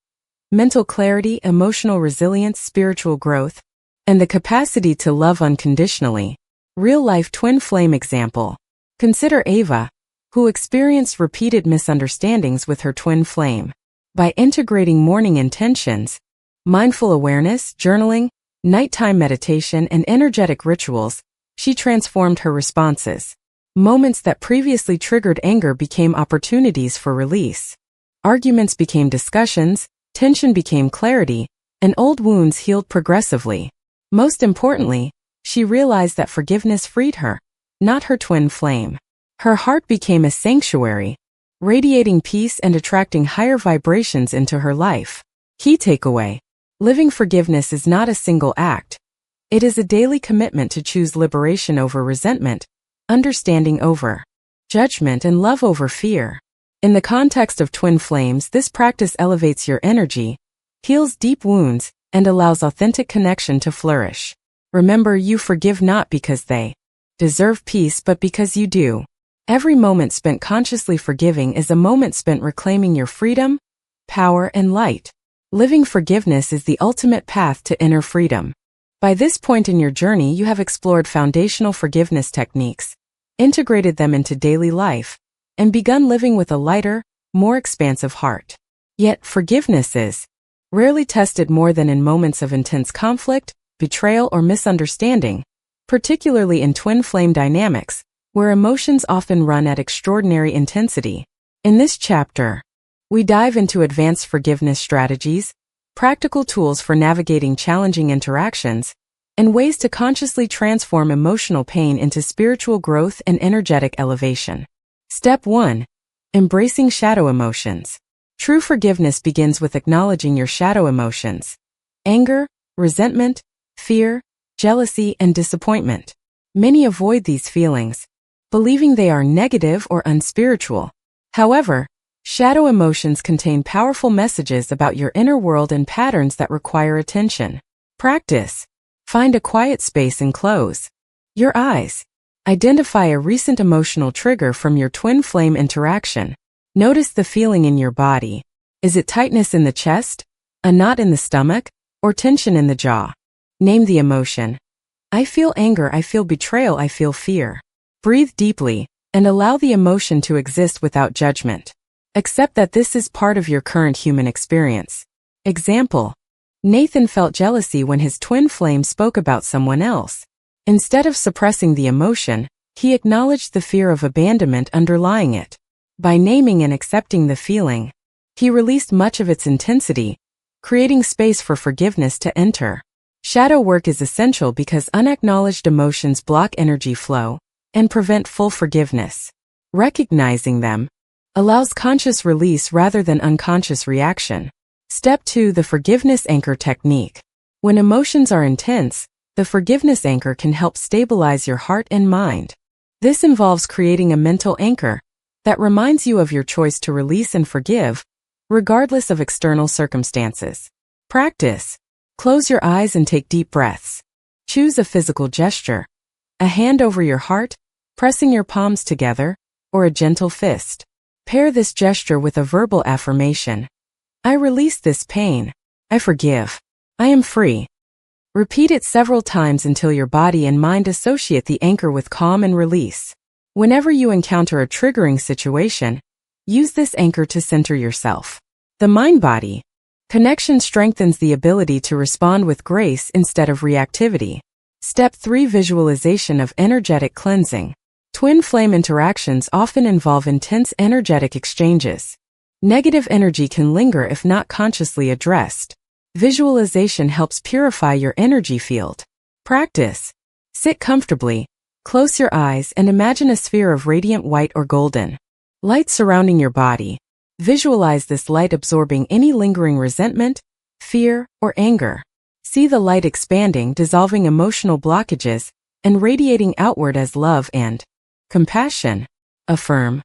Mental clarity, emotional resilience, spiritual growth, and the capacity to love unconditionally. Real-life twin flame example. Consider Ava, who experienced repeated misunderstandings with her twin flame. By integrating morning intentions, mindful awareness, journaling, nighttime meditation, and energetic rituals, she transformed her responses. Moments that previously triggered anger became opportunities for release. Arguments became discussions, tension became clarity, and old wounds healed progressively. Most importantly, she realized that forgiveness freed her, not her twin flame. Her heart became a sanctuary, radiating peace and attracting higher vibrations into her life. Key takeaway. Living forgiveness is not a single act. It is a daily commitment to choose liberation over resentment, understanding over judgment, and love over fear. In the context of twin flames, this practice elevates your energy, heals deep wounds, and allows authentic connection to flourish. Remember, you forgive not because they deserve peace but because you do. Every moment spent consciously forgiving is a moment spent reclaiming your freedom, power, and light. Living forgiveness is the ultimate path to inner freedom. By this point in your journey, you have explored foundational forgiveness techniques, integrated them into daily life, and begun living with a lighter, more expansive heart. Yet, forgiveness is rarely tested more than in moments of intense conflict, betrayal, or misunderstanding, particularly in twin flame dynamics, where emotions often run at extraordinary intensity. In this chapter, we dive into advanced forgiveness strategies, practical tools for navigating challenging interactions, and ways to consciously transform emotional pain into spiritual growth and energetic elevation. Step 1. Embracing shadow emotions. True forgiveness begins with acknowledging your shadow emotions: anger, resentment, fear, jealousy, and disappointment. Many avoid these feelings, believing they are negative or unspiritual. However, shadow emotions contain powerful messages about your inner world and patterns that require attention. Practice. Find a quiet space and close your eyes. Identify a recent emotional trigger from your twin flame interaction. Notice the feeling in your body. Is it tightness in the chest, a knot in the stomach, or tension in the jaw? Name the emotion. I feel anger, I feel betrayal, I feel fear. Breathe deeply and allow the emotion to exist without judgment. Accept that this is part of your current human experience. Example: Nathan felt jealousy when his twin flame spoke about someone else. Instead of suppressing the emotion, he acknowledged the fear of abandonment underlying it. By naming and accepting the feeling, he released much of its intensity, creating space for forgiveness to enter. Shadow work is essential because unacknowledged emotions block energy flow and prevent full forgiveness. Recognizing them allows conscious release rather than unconscious reaction. Step 2. The forgiveness anchor technique. When emotions are intense, the forgiveness anchor can help stabilize your heart and mind. This involves creating a mental anchor that reminds you of your choice to release and forgive, regardless of external circumstances. Practice. Close your eyes and take deep breaths. Choose a physical gesture: a hand over your heart, pressing your palms together, or a gentle fist. Pair this gesture with a verbal affirmation: I release this pain. I forgive. I am free. Repeat it several times until your body and mind associate the anchor with calm and release. Whenever you encounter a triggering situation, use this anchor to center yourself. The mind-body connection strengthens the ability to respond with grace instead of reactivity. Step 3. Visualization of energetic cleansing. Twin flame interactions often involve intense energetic exchanges. Negative energy can linger if not consciously addressed. Visualization helps purify your energy field. Practice. Sit comfortably, close your eyes, and imagine a sphere of radiant white or golden light surrounding your body. Visualize this light absorbing any lingering resentment, fear, or anger. See the light expanding, dissolving emotional blockages, and radiating outward as love and compassion. Affirm: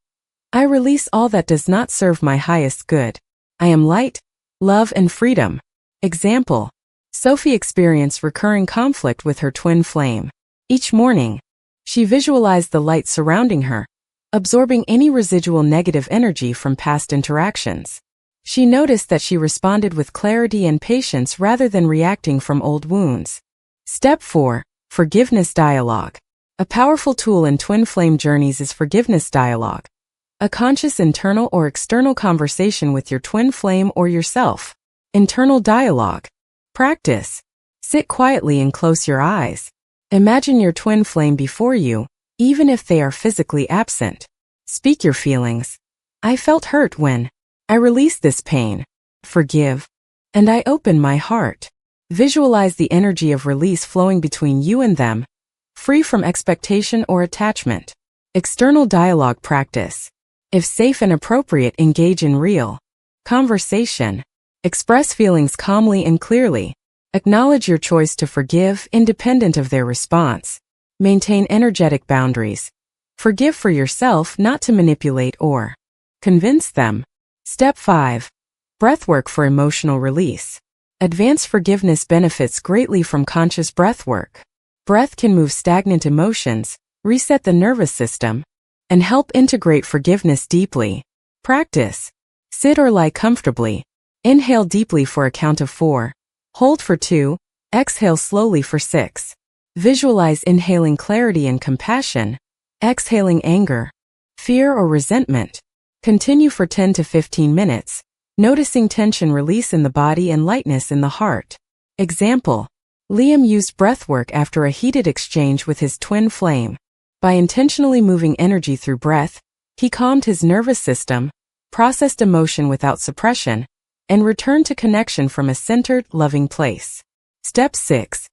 I release all that does not serve my highest good. I am light, love, and freedom. Example: Sophie experienced recurring conflict with her twin flame. Each morning, she visualized the light surrounding her, absorbing any residual negative energy from past interactions. She noticed that she responded with clarity and patience rather than reacting from old wounds. Step 4. Forgiveness dialogue. A powerful tool in twin flame journeys is forgiveness dialogue, a conscious internal or external conversation with your twin flame or yourself. Internal dialogue. Practice. Sit quietly and close your eyes. Imagine your twin flame before you, even if they are physically absent. Speak your feelings. I felt hurt when. I release this pain. Forgive. And I open my heart. Visualize the energy of release flowing between you and them, free from expectation or attachment. External dialogue practice. If safe and appropriate, engage in real conversation. Express feelings calmly and clearly. Acknowledge your choice to forgive, independent of their response. Maintain energetic boundaries. Forgive for yourself, not to manipulate or convince them. Step 5. Breathwork for emotional release. Advanced forgiveness benefits greatly from conscious breathwork. Breath can move stagnant emotions, reset the nervous system, and help integrate forgiveness deeply. Practice. Sit or lie comfortably. Inhale deeply for a count of 4. Hold for 2. Exhale slowly for 6. Visualize inhaling clarity and compassion. Exhaling anger, fear or resentment. Continue for 10 to 15 minutes, noticing tension release in the body and lightness in the heart. Example. Liam used breathwork after a heated exchange with his twin flame. By intentionally moving energy through breath, he calmed his nervous system, processed emotion without suppression, and returned to connection from a centered, loving place. Step 6.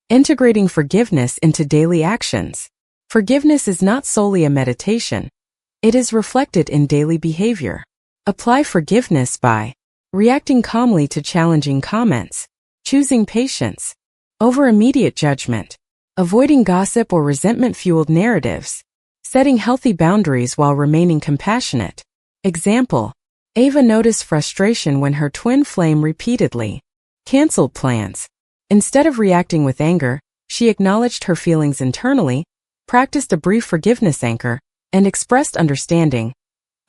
Integrating forgiveness into daily actions. Forgiveness is not solely a meditation. It is reflected in daily behavior. Apply forgiveness by reacting calmly to challenging comments, choosing patience over immediate judgment, avoiding gossip or resentment-fueled narratives, setting healthy boundaries while remaining compassionate. Example. Ava noticed frustration when her twin flame repeatedly canceled plans. Instead of reacting with anger, she acknowledged her feelings internally, practiced a brief forgiveness anchor, and expressed understanding.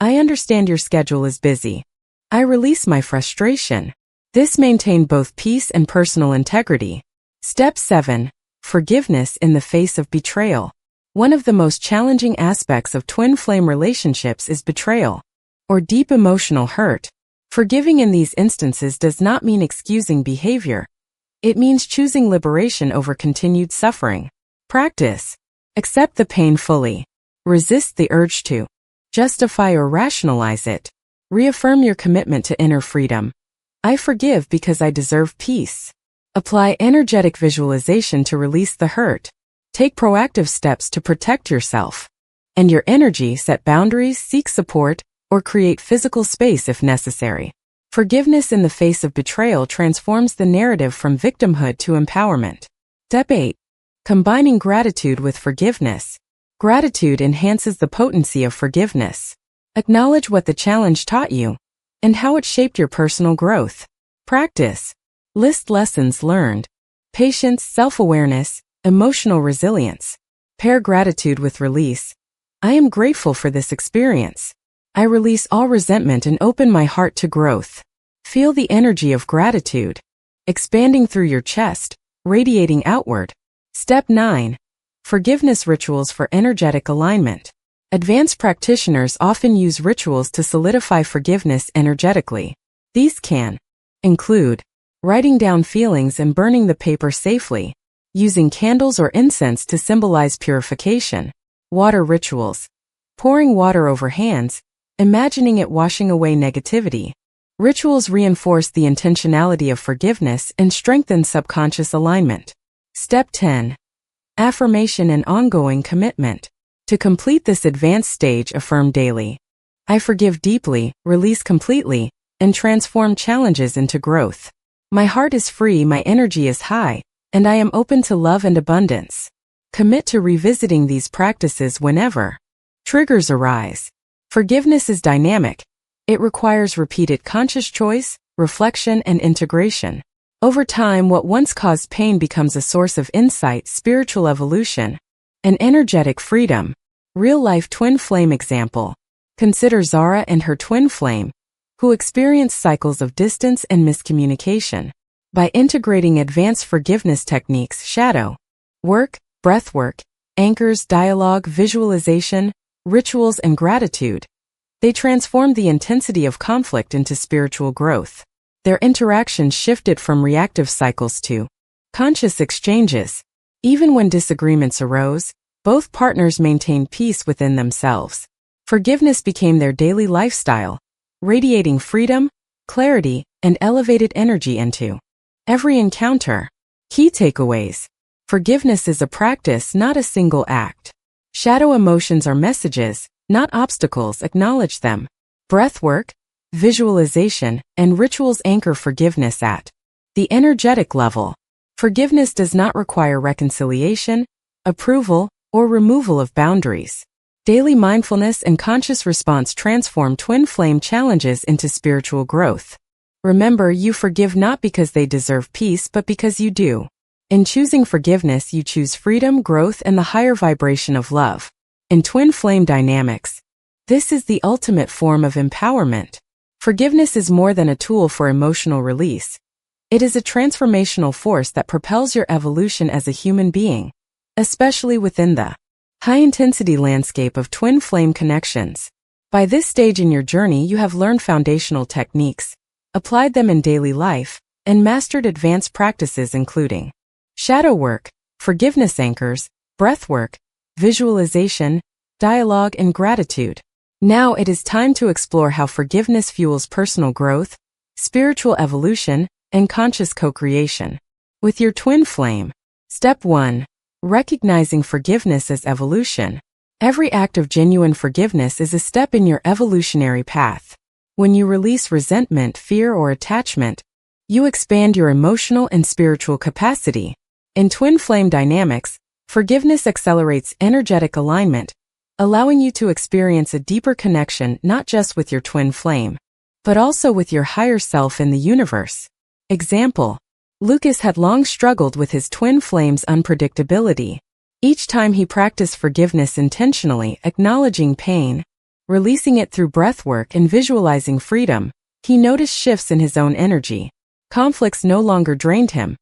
I understand your schedule is busy. I release my frustration. This maintained both peace and personal integrity. Step 7. Forgiveness in the face of betrayal. One of the most challenging aspects of twin flame relationships is betrayal, or deep emotional hurt. Forgiving in these instances does not mean excusing behavior. It means choosing liberation over continued suffering. Practice. Accept the pain fully. Resist the urge to justify or rationalize it. Reaffirm your commitment to inner freedom. I forgive because I deserve peace. Apply energetic visualization to release the hurt. Take proactive steps to protect yourself and your energy, set boundaries, seek support, or create physical space if necessary. Forgiveness in the face of betrayal transforms the narrative from victimhood to empowerment. Step 8. Combining gratitude with forgiveness. Gratitude enhances the potency of forgiveness. Acknowledge what the challenge taught you and how it shaped your personal growth. Practice. List lessons learned. Patience, self-awareness, emotional resilience. Pair gratitude with release. I am grateful for this experience. I release all resentment and open my heart to growth. Feel the energy of gratitude expanding through your chest, radiating outward. Step 9. Forgiveness rituals for energetic alignment. Advanced practitioners often use rituals to solidify forgiveness energetically. These can include writing down feelings and burning the paper safely, using candles or incense to symbolize purification, water rituals, pouring water over hands, imagining it washing away negativity. Rituals reinforce the intentionality of forgiveness and strengthen subconscious alignment. Step 10. Affirmation and ongoing commitment. To complete this advanced stage, affirm daily. I forgive deeply, release completely, and transform challenges into growth. My heart is free, my energy is high, and I am open to love and abundance. Commit to revisiting these practices whenever triggers arise. Forgiveness is dynamic. It requires repeated conscious choice, reflection, and integration. Over time, what once caused pain becomes a source of insight, spiritual evolution, and energetic freedom. Real-life twin flame example. Consider Zara and her twin flame, who experienced cycles of distance and miscommunication. By integrating advanced forgiveness techniques, shadow work, breathwork, anchors, dialogue, visualization, rituals, and gratitude, they transformed the intensity of conflict into spiritual growth. Their interactions shifted from reactive cycles to conscious exchanges. Even when disagreements arose, both partners maintained peace within themselves. Forgiveness became their daily lifestyle, radiating freedom, clarity, and elevated energy into every encounter. Key takeaways. Forgiveness is a practice, not a single act. Shadow emotions are messages, not obstacles. Acknowledge them. Breathwork, visualization, and rituals anchor forgiveness at the energetic level. Forgiveness does not require reconciliation, approval, or removal of boundaries. Daily mindfulness and conscious response transform twin flame challenges into spiritual growth. Remember, you forgive not because they deserve peace, but because you do. In choosing forgiveness, you choose freedom, growth, and the higher vibration of love. In twin flame dynamics, this is the ultimate form of empowerment. Forgiveness is more than a tool for emotional release. It is a transformational force that propels your evolution as a human being, especially within the high-intensity landscape of twin flame connections. By this stage in your journey, you have learned foundational techniques, applied them in daily life, and mastered advanced practices including shadow work, forgiveness anchors, breath work, visualization, dialogue, and gratitude. Now it is time to explore how forgiveness fuels personal growth, spiritual evolution, and conscious co-creation. With your twin flame. Step 1. Recognizing forgiveness as evolution. Every act of genuine forgiveness is a step in your evolutionary path. When you release resentment, fear, or attachment, you expand your emotional and spiritual capacity. In twin flame dynamics, forgiveness accelerates energetic alignment, allowing you to experience a deeper connection not just with your twin flame, but also with your higher self in the universe. Example: Lucas had long struggled with his twin flame's unpredictability. Each time he practiced forgiveness intentionally, acknowledging pain, releasing it through breathwork, and visualizing freedom, he noticed shifts in his own energy. Conflicts no longer drained him.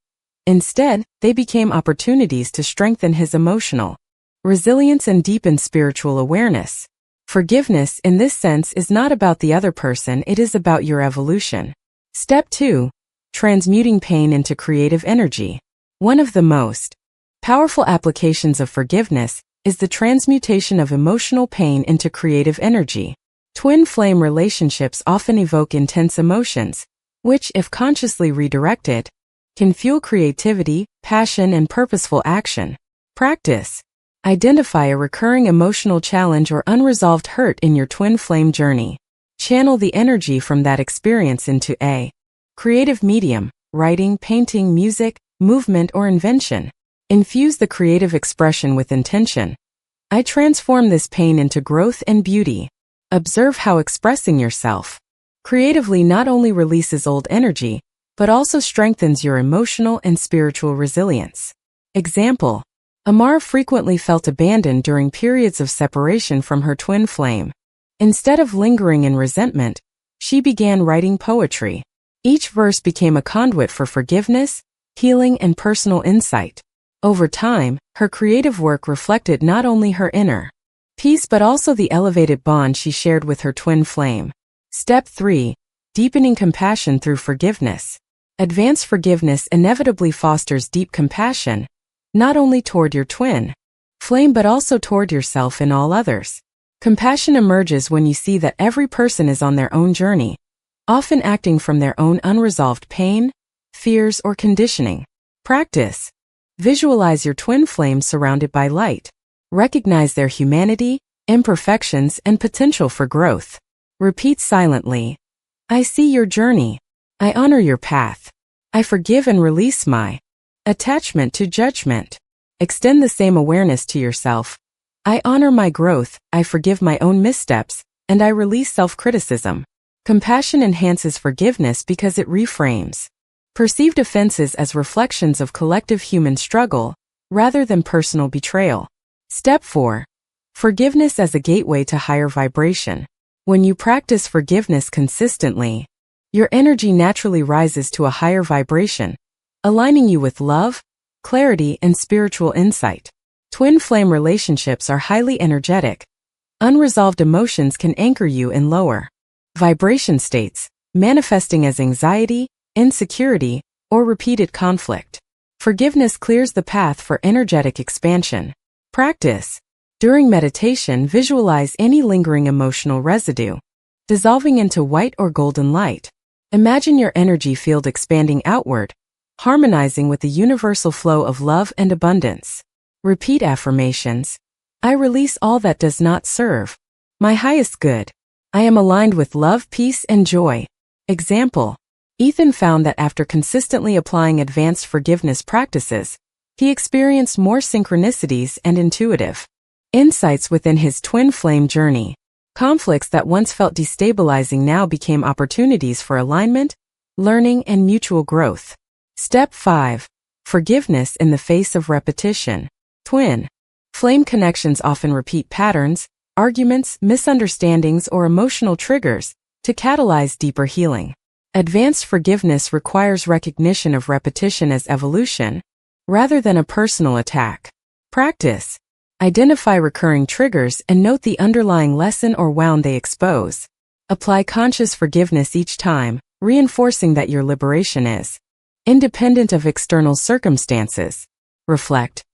Instead, they became opportunities to strengthen his emotional resilience and deepen spiritual awareness. Forgiveness, in this sense, is not about the other person, it is about your evolution. Step 2. Transmuting pain into creative energy. One of the most powerful applications of forgiveness is the transmutation of emotional pain into creative energy. Twin flame relationships often evoke intense emotions, which, if consciously redirected, can fuel creativity, passion, and purposeful action. Practice. Identify a recurring emotional challenge or unresolved hurt in your twin flame journey. Channel the energy from that experience into a creative medium, writing, painting, music, movement, or invention. Infuse the creative expression with intention. I transform this pain into growth and beauty. Observe how expressing yourself creatively not only releases old energy, but also strengthens your emotional and spiritual resilience. Example: Amara frequently felt abandoned during periods of separation from her twin flame. Instead of lingering in resentment, she began writing poetry. Each verse became a conduit for forgiveness, healing, and personal insight. Over time, her creative work reflected not only her inner peace but also the elevated bond she shared with her twin flame. Step 3. Deepening compassion through forgiveness. Advanced forgiveness inevitably fosters deep compassion, not only toward your twin flame but also toward yourself and all others. Compassion emerges when you see that every person is on their own journey, often acting from their own unresolved pain, fears, or conditioning. Practice. Visualize your twin flame surrounded by light. Recognize their humanity, imperfections, and potential for growth. Repeat silently: I see your journey. I honor your path. I forgive and release my attachment to judgment. Extend the same awareness to yourself. I honor my growth, I forgive my own missteps, and I release self-criticism. Compassion enhances forgiveness because it reframes perceived offenses as reflections of collective human struggle, rather than personal betrayal. Step 4. Forgiveness as a gateway to higher vibration. When you practice forgiveness consistently, your energy naturally rises to a higher vibration, aligning you with love, clarity, and spiritual insight. Twin flame relationships are highly energetic. Unresolved emotions can anchor you in lower vibration states, manifesting as anxiety, insecurity, or repeated conflict. Forgiveness clears the path for energetic expansion. Practice. During meditation, visualize any lingering emotional residue dissolving into white or golden light. Imagine your energy field expanding outward, harmonizing with the universal flow of love and abundance. Repeat affirmations. I release all that does not serve my highest good. I am aligned with love, peace, and joy. Example: Ethan found that after consistently applying advanced forgiveness practices, he experienced more synchronicities and intuitive insights within his twin flame journey. Conflicts that once felt destabilizing now became opportunities for alignment, learning, and mutual growth. Step 5. Forgiveness in the face of repetition. Twin Flame connections often repeat patterns, arguments, misunderstandings, or emotional triggers to catalyze deeper healing. Advanced forgiveness requires recognition of repetition as evolution, rather than a personal attack. Practice. Identify recurring triggers and note the underlying lesson or wound they expose. Apply conscious forgiveness each time, reinforcing that your liberation is independent of external circumstances. Reflect.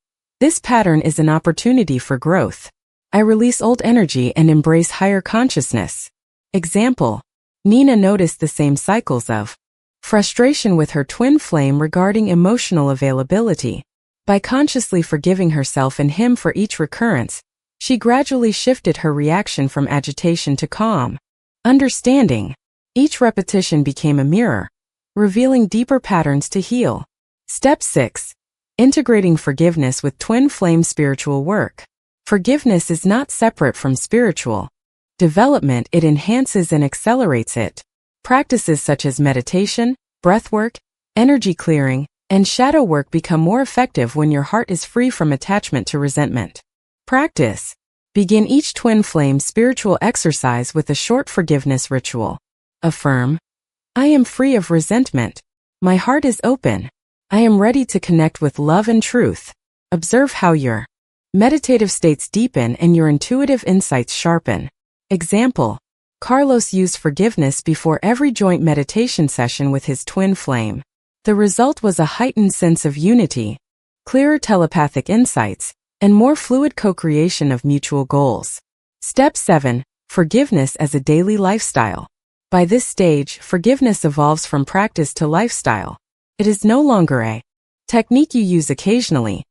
This pattern is an opportunity for growth. I release old energy and embrace higher consciousness. Example. Nina noticed the same cycles of frustration with her twin flame regarding emotional availability. By consciously forgiving herself and him for each recurrence, she gradually shifted her reaction from agitation to calm. Understanding. Each repetition became a mirror, revealing deeper patterns to heal. Step 6. Integrating forgiveness with twin flame spiritual work. Forgiveness is not separate from spiritual development, it enhances and accelerates it. Practices such as meditation, breathwork, energy clearing, and shadow work become more effective when your heart is free from attachment to resentment. Practice. Begin each twin flame spiritual exercise with a short forgiveness ritual. Affirm. I am free of resentment. My heart is open. I am ready to connect with love and truth. Observe how your meditative states deepen and your intuitive insights sharpen. Example. Carlos used forgiveness before every joint meditation session with his twin flame. The result was a heightened sense of unity, clearer telepathic insights, and more fluid co-creation of mutual goals. Step 7. Forgiveness as a daily lifestyle. By this stage, forgiveness evolves from practice to lifestyle. It is no longer a technique you use occasionally.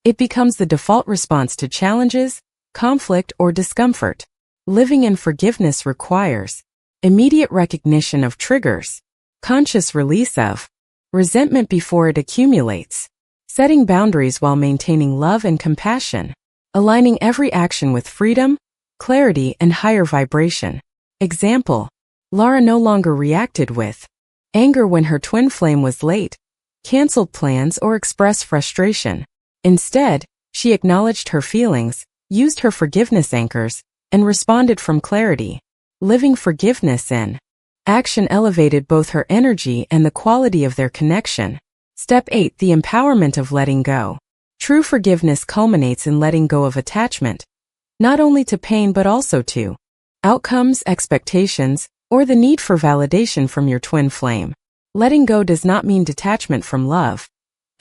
It becomes the default response to challenges, conflict, or discomfort. Living in forgiveness requires immediate recognition of triggers, conscious release of resentment before it accumulates, setting boundaries while maintaining love and compassion, aligning every action with freedom, clarity, and higher vibration. Example. Laura no longer reacted with anger when her twin flame was late, canceled plans, or expressed frustration. Instead, she acknowledged her feelings, used her forgiveness anchors, and responded from clarity. Living forgiveness in action elevated both her energy and the quality of their connection. Step 8. The empowerment of letting go. True forgiveness culminates in letting go of attachment, not only to pain but also to outcomes, expectations, or the need for validation from your twin flame. Letting go does not mean detachment from love.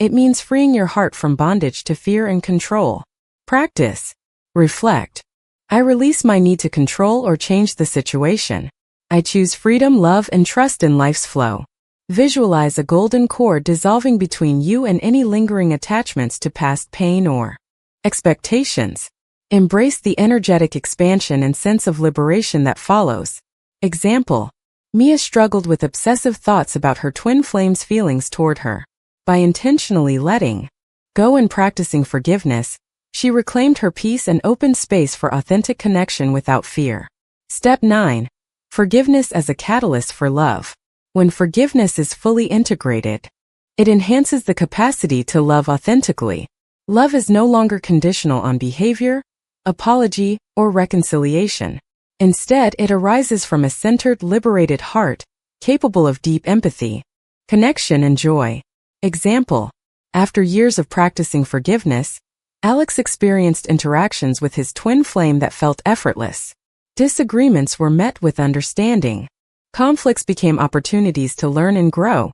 It means freeing your heart from bondage to fear and control. Practice. Reflect. I release my need to control or change the situation. I choose freedom, love, and trust in life's flow. Visualize a golden cord dissolving between you and any lingering attachments to past pain or expectations. Embrace the energetic expansion and sense of liberation that follows. Example. Mia struggled with obsessive thoughts about her twin flame's feelings toward her. By intentionally letting go and practicing forgiveness, she reclaimed her peace and opened space for authentic connection without fear. Step 9. Forgiveness as a catalyst for love. When forgiveness is fully integrated, it enhances the capacity to love authentically. Love is no longer conditional on behavior, apology, or reconciliation. Instead, it arises from a centered, liberated heart, capable of deep empathy, connection, and joy. Example. After years of practicing forgiveness, Alex experienced interactions with his twin flame that felt effortless. Disagreements were met with understanding. Conflicts became opportunities to learn and grow.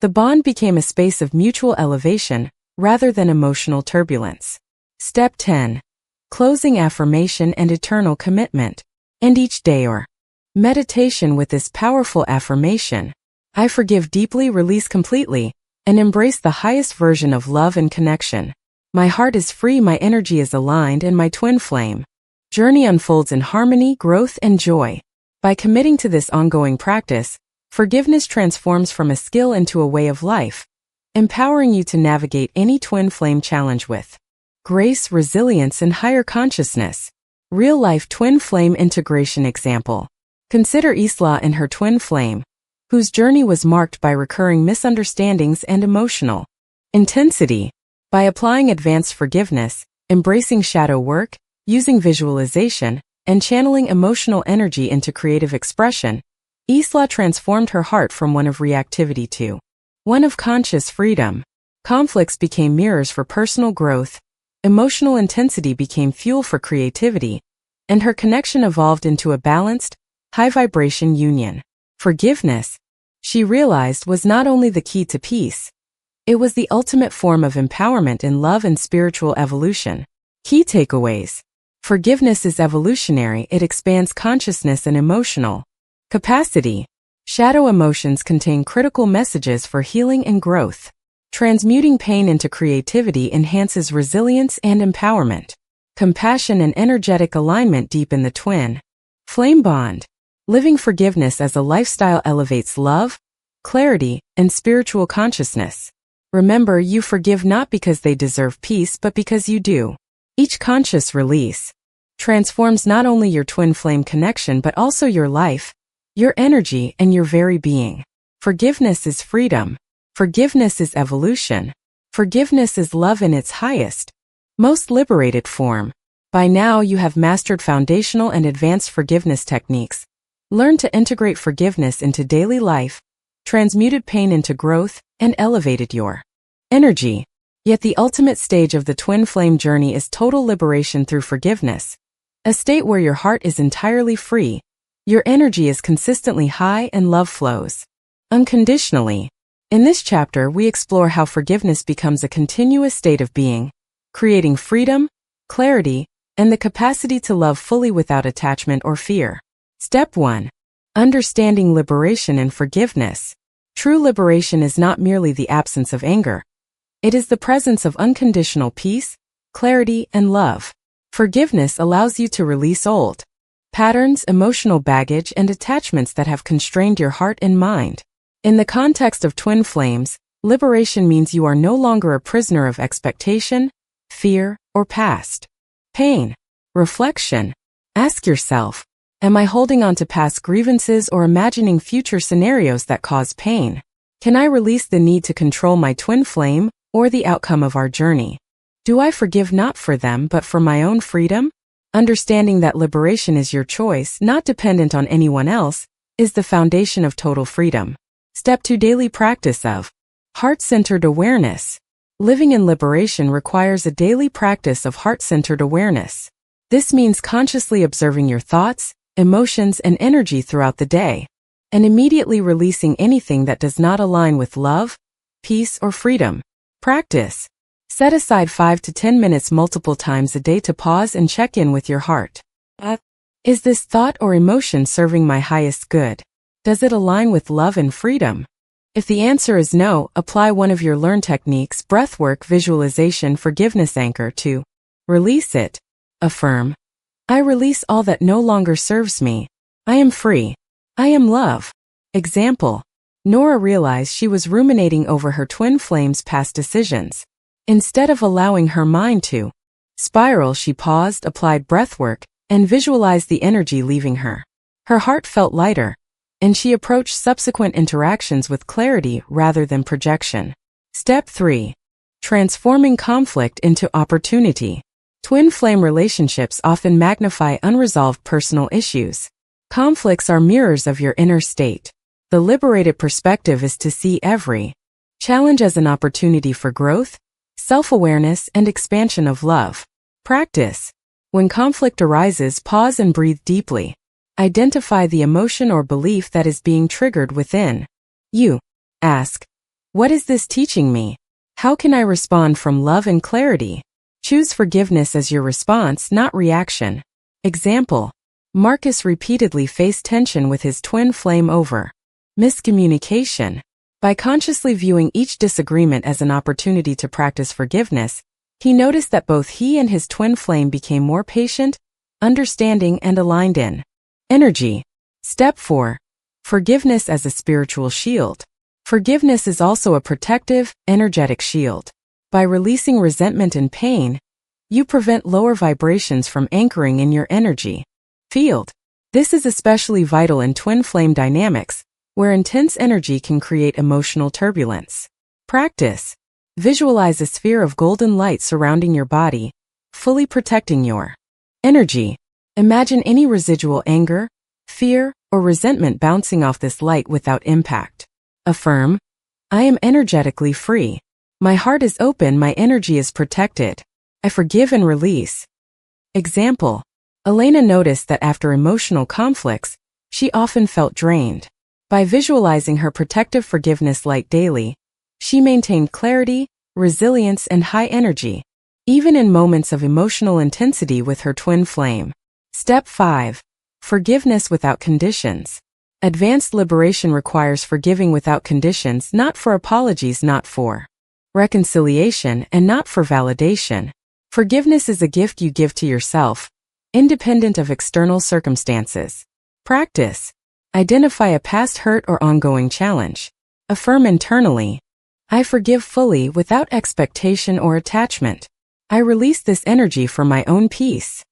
The bond became a space of mutual elevation, rather than emotional turbulence. Step 10. Closing affirmation and eternal commitment. End each day or meditation with this powerful affirmation. I forgive deeply, release completely, and embrace the highest version of love and connection. My heart is free, my energy is aligned, and my twin flame journey unfolds in harmony, growth, and joy. By committing to this ongoing practice, forgiveness transforms from a skill into a way of life, empowering you to navigate any twin flame challenge with grace, resilience, and higher consciousness. Real-life twin flame integration example. Consider Isla and her twin flame, whose journey was marked by recurring misunderstandings and emotional intensity. By applying advanced forgiveness, embracing shadow work, using visualization, and channeling emotional energy into creative expression, Isla transformed her heart from one of reactivity to one of conscious freedom. Conflicts became mirrors for personal growth, emotional intensity became fuel for creativity, and her connection evolved into a balanced, high-vibration union. Forgiveness, she realized, was not only the key to peace, it was the ultimate form of empowerment in love and spiritual evolution. Key takeaways. Forgiveness is evolutionary. It expands consciousness and emotional capacity. Shadow emotions contain critical messages for healing and growth. Transmuting pain into creativity enhances resilience and empowerment. Compassion and energetic alignment deepen the twin flame bond. Living forgiveness as a lifestyle elevates love, clarity, and spiritual consciousness. Remember, you forgive not because they deserve peace but because you do. Each conscious release transforms not only your twin flame connection but also your life, your energy, and your very being. Forgiveness is freedom. Forgiveness is evolution. Forgiveness is love in its highest, most liberated form. By now you have mastered foundational and advanced forgiveness techniques. Learn to integrate forgiveness into daily life, transmuted pain into growth, and elevated your energy. Yet the ultimate stage of the twin flame journey is total liberation through forgiveness, a state where your heart is entirely free, your energy is consistently high, and love flows unconditionally. In this chapter, we explore how forgiveness becomes a continuous state of being, creating freedom, clarity, and the capacity to love fully without attachment or fear. Step 1. Understanding liberation and forgiveness. True liberation is not merely the absence of anger. It is the presence of unconditional peace, clarity, and love. Forgiveness allows you to release old patterns, emotional baggage, and attachments that have constrained your heart and mind. In the context of twin flames, liberation means you are no longer a prisoner of expectation, fear, or past pain. Reflection. Ask yourself, am I holding on to past grievances or imagining future scenarios that cause pain? Can I release the need to control my twin flame or the outcome of our journey? Do I forgive not for them but for my own freedom? Understanding that liberation is your choice, not dependent on anyone else, is the foundation of total freedom. Step 2. Daily practice of heart-centered awareness. Living in liberation requires a daily practice of heart-centered awareness. This means consciously observing your thoughts, emotions, and energy throughout the day, and immediately releasing anything that does not align with love, peace, or freedom. Practice. Set aside 5 to 10 minutes multiple times a day to pause and check in with your heart. Is this thought or emotion serving my highest good? Does it align with love and freedom? If the answer is no, apply one of your learned techniques: breathwork, visualization, forgiveness anchor to release it. Affirm, I release all that no longer serves me. I am free. I am love. Example. Nora realized she was ruminating over her twin flame's past decisions. Instead of allowing her mind to spiral, she paused, applied breathwork, and visualized the energy leaving her. Her heart felt lighter, and she approached subsequent interactions with clarity rather than projection. Step 3. Transforming conflict into opportunity. Twin flame relationships often magnify unresolved personal issues. Conflicts are mirrors of your inner state. The liberated perspective is to see every challenge as an opportunity for growth, self-awareness, and expansion of love. Practice. When conflict arises, pause and breathe deeply. Identify the emotion or belief that is being triggered within you. Ask, what is this teaching me? How can I respond from love and clarity? Choose forgiveness as your response, not reaction. Example. Marcus repeatedly faced tension with his twin flame over miscommunication. By consciously viewing each disagreement as an opportunity to practice forgiveness, he noticed that both he and his twin flame became more patient, understanding, and aligned in energy. Step 4. Forgiveness as a spiritual shield. Forgiveness is also a protective, energetic shield. By releasing resentment and pain, you prevent lower vibrations from anchoring in your energy field. This is especially vital in twin flame dynamics, where intense energy can create emotional turbulence. Practice. Visualize a sphere of golden light surrounding your body, fully protecting your energy. Imagine any residual anger, fear, or resentment bouncing off this light without impact. Affirm, I am energetically free. My heart is open, my energy is protected. I forgive and release. Example, Elena noticed that after emotional conflicts, she often felt drained. By visualizing her protective forgiveness light daily, she maintained clarity, resilience, and high energy, even in moments of emotional intensity with her twin flame. Step 5. Forgiveness without conditions. Advanced liberation requires forgiving without conditions, not for apologies, not for reconciliation, and not for validation. Forgiveness is a gift you give to yourself, independent of external circumstances. Practice. Identify a past hurt or ongoing challenge. Affirm internally, I forgive fully without expectation or attachment. I release this energy for my own peace.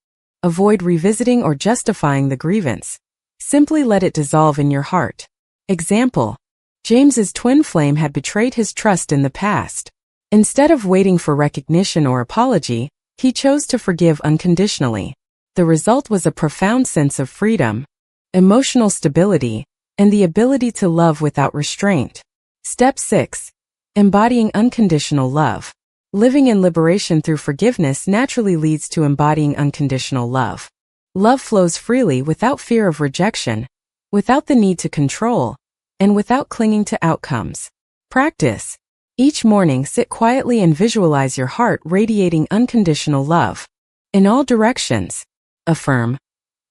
Avoid revisiting or justifying the grievance. Simply let it dissolve in your heart. Example, James's twin flame had betrayed his trust in the past. Instead of waiting for recognition or apology, he chose to forgive unconditionally. The result was a profound sense of freedom, emotional stability, and the ability to love without restraint. Step 6. Embodying unconditional love. Living in liberation through forgiveness naturally leads to embodying unconditional love. Love flows freely without fear of rejection, without the need to control, and without clinging to outcomes. Practice. Each morning, sit quietly and visualize your heart radiating unconditional love. In all directions. Affirm,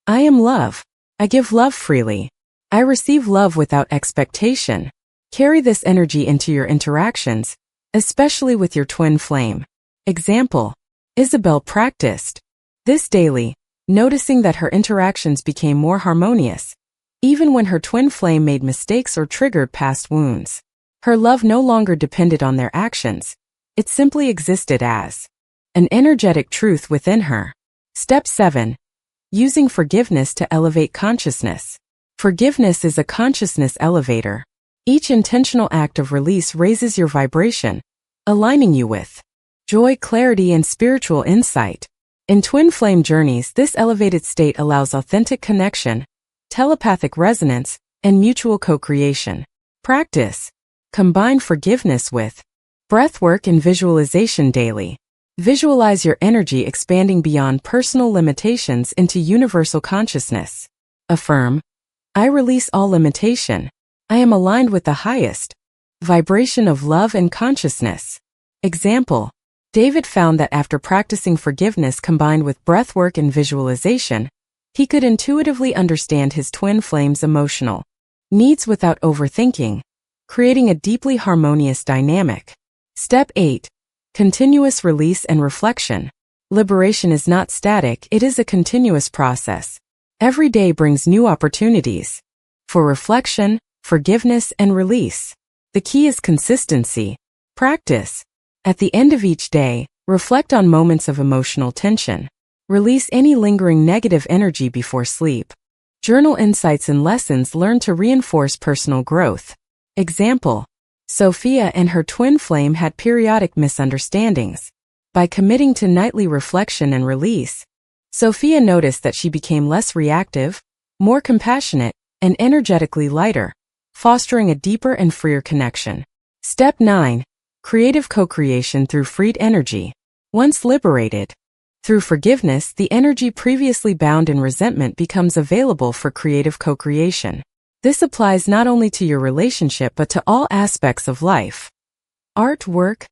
I am love. I give love freely. I receive love without expectation. Carry this energy into your interactions, especially with your twin flame. Example, Isabel practiced this daily, noticing that her interactions became more harmonious, even when her twin flame made mistakes or triggered past wounds. Her love no longer depended on their actions. It simply existed as an energetic truth within her. Step 7. Using forgiveness to elevate consciousness. Forgiveness is a consciousness elevator. Each intentional act of release raises your vibration, aligning you with joy, clarity, and spiritual insight. In twin flame journeys, this elevated state allows authentic connection, telepathic resonance, and mutual co-creation. Practice. Combine forgiveness with breathwork and visualization daily. Visualize your energy expanding beyond personal limitations into universal consciousness. Affirm, I release all limitation. I am aligned with the highest vibration of love and consciousness. Example, David found that after practicing forgiveness combined with breathwork and visualization, he could intuitively understand his twin flame's emotional needs without overthinking, creating a deeply harmonious dynamic. Step 8. Continuous release and reflection. Liberation is not static, it is a continuous process. Every day brings new opportunities for reflection, forgiveness, and release. The key is consistency. Practice. At the end of each day, reflect on moments of emotional tension. Release any lingering negative energy before sleep. Journal insights and lessons learned to reinforce personal growth. Example, Sophia and her twin flame had periodic misunderstandings. By committing to nightly reflection and release, Sophia noticed that she became less reactive, more compassionate, and energetically lighter, fostering a deeper and freer connection. Step 9. Creative co-creation through freed energy. Once liberated, through forgiveness, the energy previously bound in resentment becomes available for creative co-creation. This applies not only to your relationship but to all aspects of life. Art, work,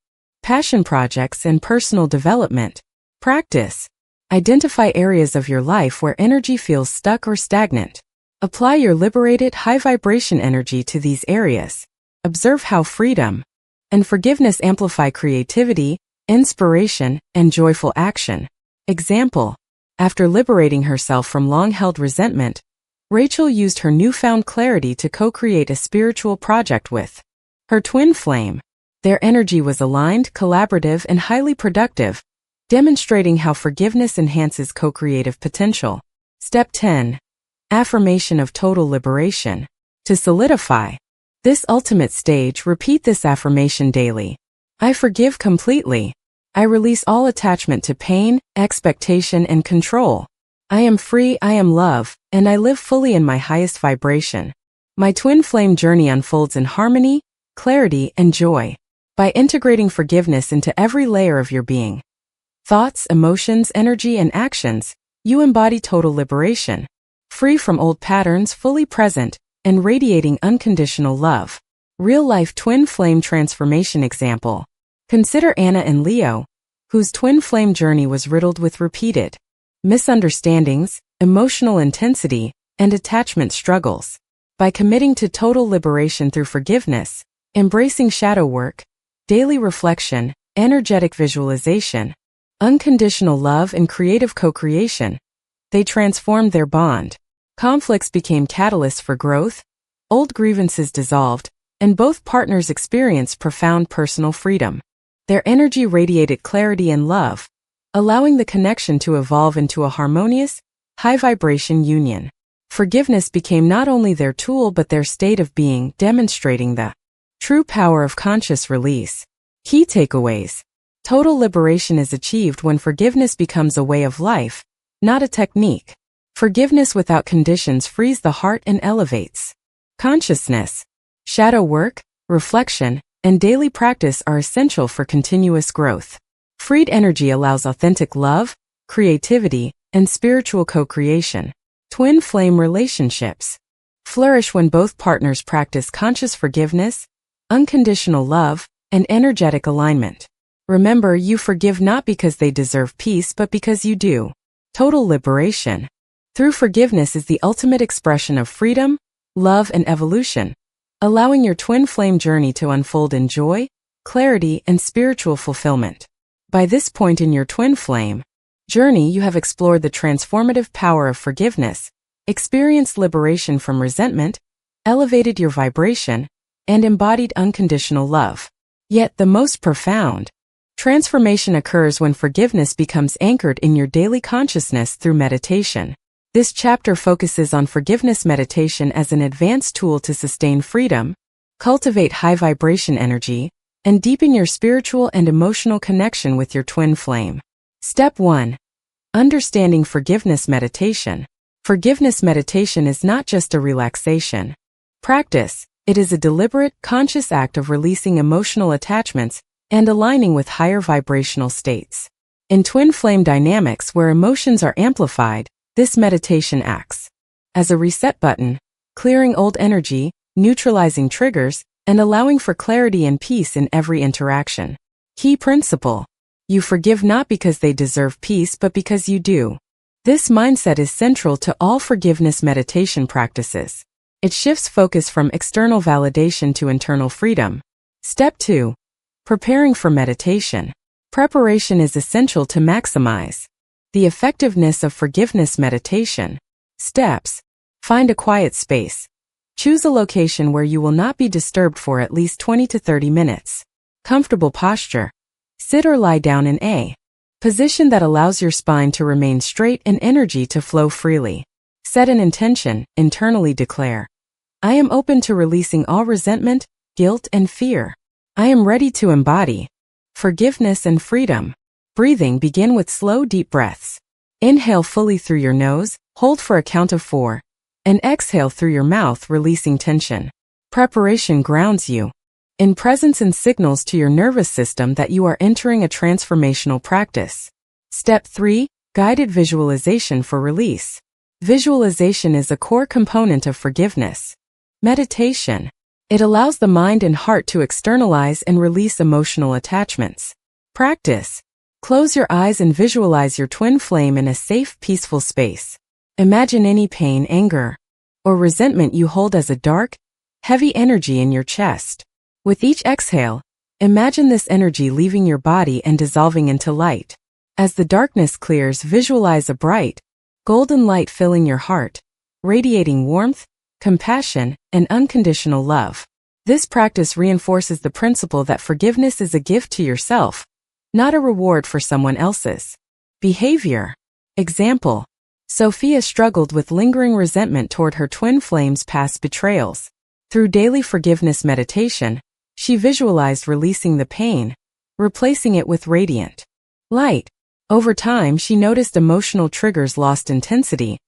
passion projects, and personal development. Practice. Identify areas of your life where energy feels stuck or stagnant. Apply your liberated, high-vibration energy to these areas. Observe how freedom and forgiveness amplify creativity, inspiration, and joyful action. Example, after liberating herself from long-held resentment, Rachel used her newfound clarity to co-create a spiritual project with her twin flame. Their energy was aligned, collaborative, and highly productive, demonstrating how forgiveness enhances co-creative potential. Step 10. Affirmation of total liberation. To solidify this ultimate stage, repeat this affirmation daily. I forgive completely. I release all attachment to pain, expectation, and control. I am free, I am love, and I live fully in my highest vibration. My twin flame journey unfolds in harmony, clarity, and joy. By integrating forgiveness into every layer of your being, thoughts, emotions, energy, and actions, you embody total liberation. Free from old patterns, fully present, and radiating unconditional love. Real-life twin flame transformation example. Consider Anna and Leo, whose twin flame journey was riddled with repeated misunderstandings, emotional intensity, and attachment struggles. By committing to total liberation through forgiveness, embracing shadow work, daily reflection, energetic visualization, unconditional love, and creative co-creation, they transformed their bond. Conflicts became catalysts for growth, old grievances dissolved, and both partners experienced profound personal freedom. Their energy radiated clarity and love, allowing the connection to evolve into a harmonious, high-vibration union. Forgiveness became not only their tool but their state of being, demonstrating the true power of conscious release. Key takeaways. Total liberation is achieved when forgiveness becomes a way of life, not a technique. Forgiveness without conditions frees the heart and elevates consciousness. Shadow work, reflection, and daily practice are essential for continuous growth. Freed energy allows authentic love, creativity, and spiritual co-creation. Twin flame relationships flourish when both partners practice conscious forgiveness, unconditional love, and energetic alignment. Remember, you forgive not because they deserve peace but because you do. Total liberation through forgiveness is the ultimate expression of freedom, love, and evolution, allowing your twin flame journey to unfold in joy, clarity, and spiritual fulfillment. By this point in your twin flame journey, you have explored the transformative power of forgiveness, experienced liberation from resentment, elevated your vibration, and embodied unconditional love. Yet the most profound transformation occurs when forgiveness becomes anchored in your daily consciousness through meditation. This chapter focuses on forgiveness meditation as an advanced tool to sustain freedom, cultivate high vibration energy, and deepen your spiritual and emotional connection with your twin flame. Step 1. Understanding forgiveness meditation. Forgiveness meditation is not just a relaxation practice, it is a deliberate, conscious act of releasing emotional attachments and aligning with higher vibrational states. In twin flame dynamics where emotions are amplified, this meditation acts as a reset button, clearing old energy, neutralizing triggers, and allowing for clarity and peace in every interaction. Key principle. You forgive not because they deserve peace but because you do. This mindset is central to all forgiveness meditation practices. It shifts focus from external validation to internal freedom. Step 2. Preparing for meditation. Preparation is essential to maximize the effectiveness of forgiveness meditation. Steps. Find a quiet space. Choose a location where you will not be disturbed for at least 20 to 30 minutes. Comfortable posture. Sit or lie down in a position that allows your spine to remain straight and energy to flow freely. Set an intention, internally declare, I am open to releasing all resentment, guilt, and fear. I am ready to embody forgiveness and freedom. Breathing. Begin with slow, deep breaths. Inhale fully through your nose, hold for a count of 4, and exhale through your mouth, releasing tension. Preparation grounds you in presence and signals to your nervous system that you are entering a transformational practice. Step 3. Guided visualization for release. Visualization is a core component of forgiveness meditation. It allows the mind and heart to externalize and release emotional attachments. Practice. Close your eyes and visualize your twin flame in a safe, peaceful space. Imagine any pain, anger, or resentment you hold as a dark, heavy energy in your chest. With each exhale, imagine this energy leaving your body and dissolving into light. As the darkness clears, visualize a bright, golden light filling your heart, radiating warmth, compassion, and unconditional love. This practice reinforces the principle that forgiveness is a gift to yourself, not a reward for someone else's behavior. Example. Sophia struggled with lingering resentment toward her twin flame's past betrayals. Through daily forgiveness meditation, she visualized releasing the pain, replacing it with radiant Light. Over time, she noticed emotional triggers lost intensity,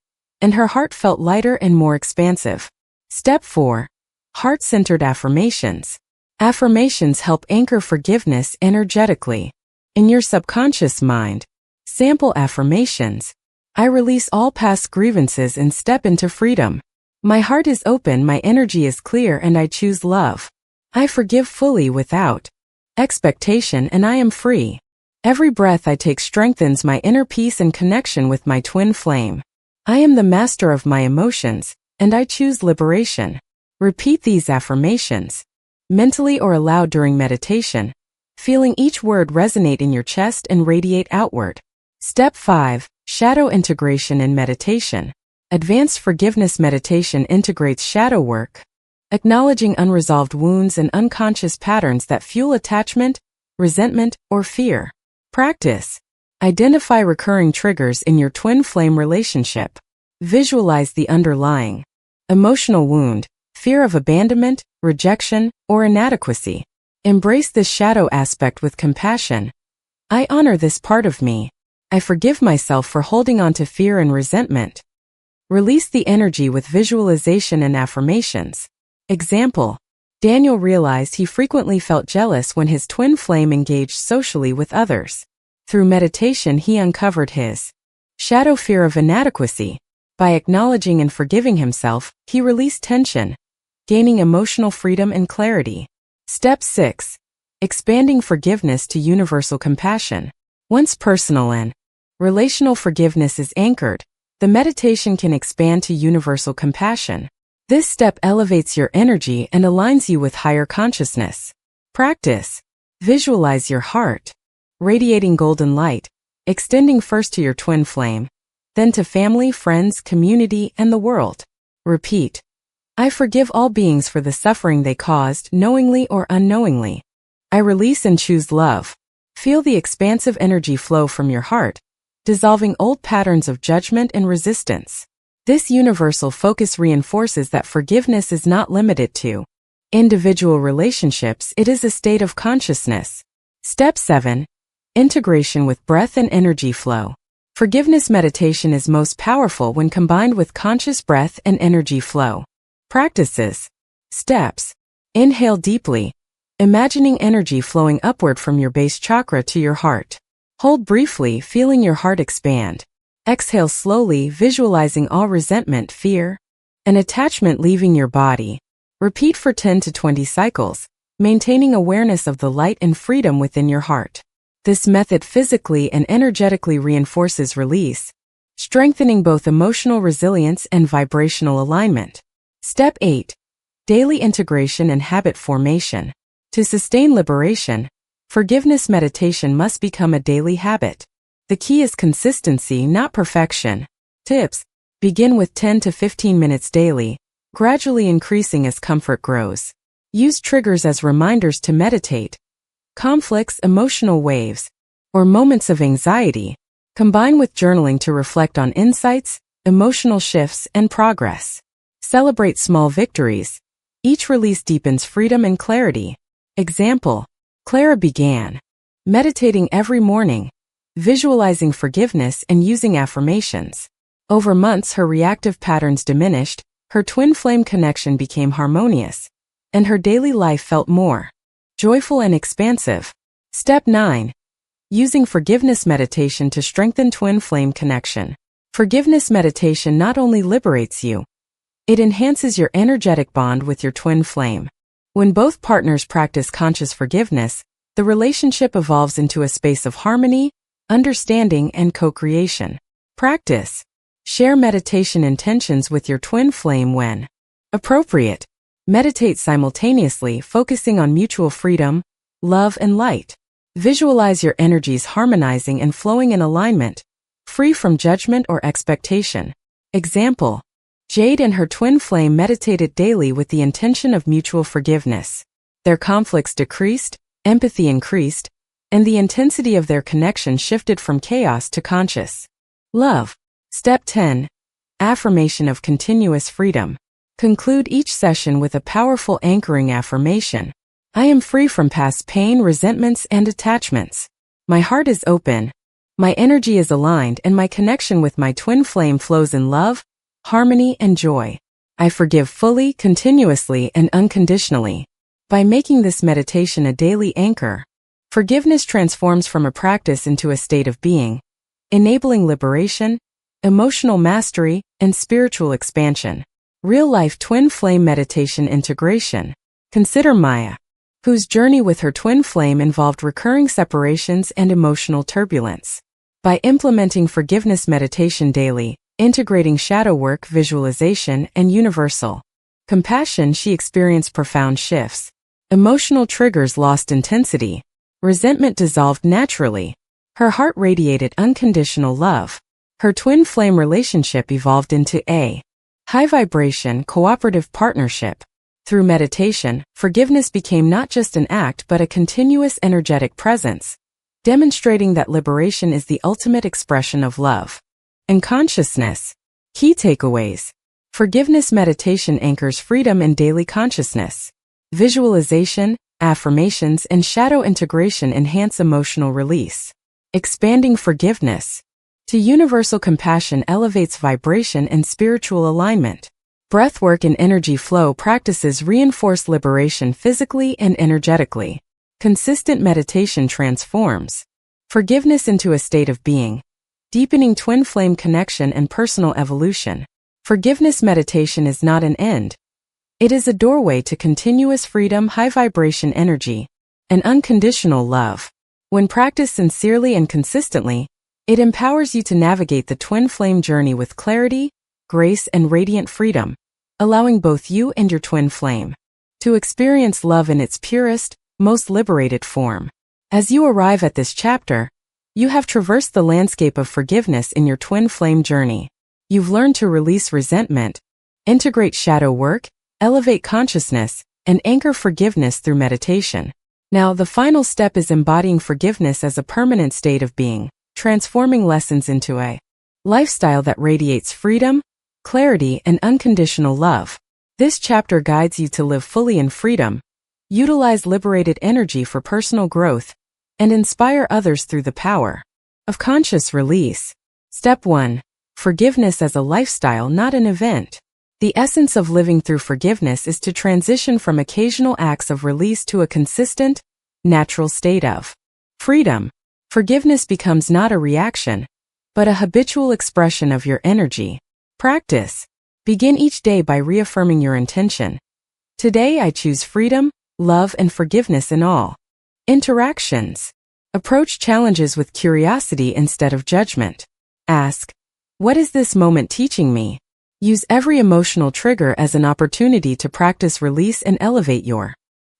and her heart felt lighter and more expansive. Step 4. Heart-centered affirmations. Affirmations help anchor forgiveness energetically. In your subconscious mind, sample affirmations. I release all past grievances and step into freedom. My heart is open, my energy is clear, and I choose love. I forgive fully without expectation, and I am free. Every breath I take strengthens my inner peace and connection with my twin flame. I am the master of my emotions, and I choose liberation. Repeat these affirmations, mentally or aloud during meditation, feeling each word resonate in your chest and radiate outward. Step 5. Shadow integration in meditation. Advanced forgiveness meditation integrates shadow work, acknowledging unresolved wounds and unconscious patterns that fuel attachment, resentment, or fear. Practice. Identify recurring triggers in your twin flame relationship. Visualize the underlying emotional wound, fear of abandonment, rejection, or inadequacy. Embrace this shadow aspect with compassion. I honor this part of me. I forgive myself for holding on to fear and resentment. Release the energy with visualization and affirmations. Example: Daniel realized he frequently felt jealous when his twin flame engaged socially with others. Through meditation, he uncovered his shadow fear of inadequacy. By acknowledging and forgiving himself, he released tension, gaining emotional freedom and clarity. Step 6. Expanding forgiveness to universal compassion. Once personal and relational forgiveness is anchored, the meditation can expand to universal compassion. This step elevates your energy and aligns you with higher consciousness. Practice. Visualize your heart radiating golden light, extending first to your twin flame, then to family, friends, community, and the world. Repeat. I forgive all beings for the suffering they caused, knowingly or unknowingly. I release and choose love. Feel the expansive energy flow from your heart, dissolving old patterns of judgment and resistance. This universal focus reinforces that forgiveness is not limited to individual relationships, it is a state of consciousness. Step 7. Integration with breath and energy flow. Forgiveness meditation is most powerful when combined with conscious breath and energy flow. Practices. Steps. Inhale deeply, imagining energy flowing upward from your base chakra to your heart. Hold briefly, feeling your heart expand. Exhale slowly, visualizing all resentment, fear, and attachment leaving your body. Repeat for 10 to 20 cycles, maintaining awareness of the light and freedom within your heart. This method physically and energetically reinforces release, strengthening both emotional resilience and vibrational alignment. Step 8. Daily integration and habit formation. To sustain liberation, forgiveness meditation must become a daily habit. The key is consistency, not perfection. Tips. Begin with 10 to 15 minutes daily, gradually increasing as comfort grows. Use triggers as reminders to meditate. Conflicts, emotional waves, or moments of anxiety. Combine with journaling to reflect on insights, emotional shifts, and progress. Celebrate small victories. Each release deepens freedom and clarity. Example: Clara began meditating every morning, visualizing forgiveness and using affirmations. Over months, her reactive patterns diminished, her twin flame connection became harmonious, and her daily life felt more joyful and expansive. Step 9. Using forgiveness meditation to strengthen twin flame connection. Forgiveness meditation not only liberates you, it enhances your energetic bond with your twin flame. When both partners practice conscious forgiveness, the relationship evolves into a space of harmony, understanding, and co-creation. Practice. Share meditation intentions with your twin flame when appropriate. Meditate simultaneously, focusing on mutual freedom, love, and light. Visualize your energies harmonizing and flowing in alignment, free from judgment or expectation. Example: Jade and her twin flame meditated daily with the intention of mutual forgiveness. Their conflicts decreased, empathy increased, and the intensity of their connection shifted from chaos to conscious love. Step 10. Affirmation of continuous freedom. Conclude each session with a powerful anchoring affirmation. I am free from past pain, resentments, and attachments. My heart is open, my energy is aligned, and my connection with my twin flame flows in love, harmony, and joy. I forgive fully, continuously, and unconditionally. By making this meditation a daily anchor, forgiveness transforms from a practice into a state of being, enabling liberation, emotional mastery, and spiritual expansion. Real-life twin flame meditation integration. Consider Maya, whose journey with her twin flame involved recurring separations and emotional turbulence. By implementing forgiveness meditation daily, integrating shadow work, visualization, and universal compassion, she experienced profound shifts. Emotional triggers lost intensity. Resentment dissolved naturally. Her heart radiated unconditional love. Her twin flame relationship evolved into a high-vibration, cooperative partnership. Through meditation, forgiveness became not just an act but a continuous energetic presence, demonstrating that liberation is the ultimate expression of love and consciousness. Key takeaways. Forgiveness meditation anchors freedom in daily consciousness. Visualization, affirmations, and shadow integration enhance emotional release. Expanding forgiveness to universal compassion elevates vibration and spiritual alignment. Breathwork and energy flow practices reinforce liberation physically and energetically. Consistent meditation transforms forgiveness into a state of being, deepening twin flame connection and personal evolution. Forgiveness meditation is not an end. It is a doorway to continuous freedom, high vibration energy, and unconditional love. When practiced sincerely and consistently, it empowers you to navigate the twin flame journey with clarity, grace, and radiant freedom, allowing both you and your twin flame to experience love in its purest, most liberated form. As you arrive at this chapter, you have traversed the landscape of forgiveness in your twin flame journey. You've learned to release resentment, integrate shadow work, elevate consciousness, and anchor forgiveness through meditation. Now, the final step is embodying forgiveness as a permanent state of being, transforming lessons into a lifestyle that radiates freedom, clarity, and unconditional love. This chapter guides you to live fully in freedom, utilize liberated energy for personal growth, and inspire others through the power of conscious release. Step 1. Forgiveness as a lifestyle, not an event. The essence of living through forgiveness is to transition from occasional acts of release to a consistent, natural state of freedom. Forgiveness becomes not a reaction, but a habitual expression of your energy. Practice. Begin each day by reaffirming your intention. Today I choose freedom, love, and forgiveness in all interactions. Approach challenges with curiosity instead of judgment. Ask, what is this moment teaching me? Use every emotional trigger as an opportunity to practice release and elevate your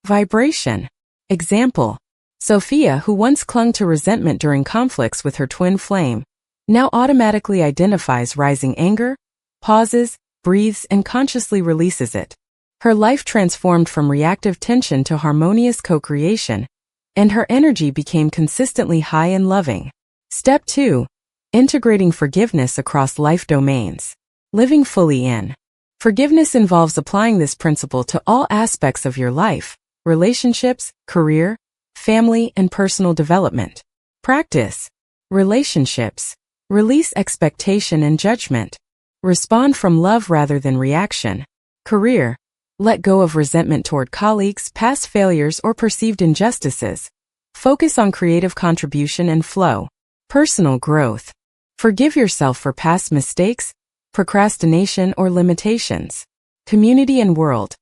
vibration. Example. Sophia, who once clung to resentment during conflicts with her twin flame, now automatically identifies rising anger, pauses, breathes, and consciously releases it. Her life transformed from reactive tension to harmonious co-creation, and her energy became consistently high and loving. Step 2. Integrating forgiveness across life domains. Living fully in forgiveness involves applying this principle to all aspects of your life, relationships, career, family, and personal development. Practice. Relationships. Release expectation and judgment. Respond from love rather than reaction. Career. Let go of resentment toward colleagues, past failures, or perceived injustices. Focus on creative contribution and flow. Personal growth. Forgive yourself for past mistakes, procrastination, or limitations. Community and world.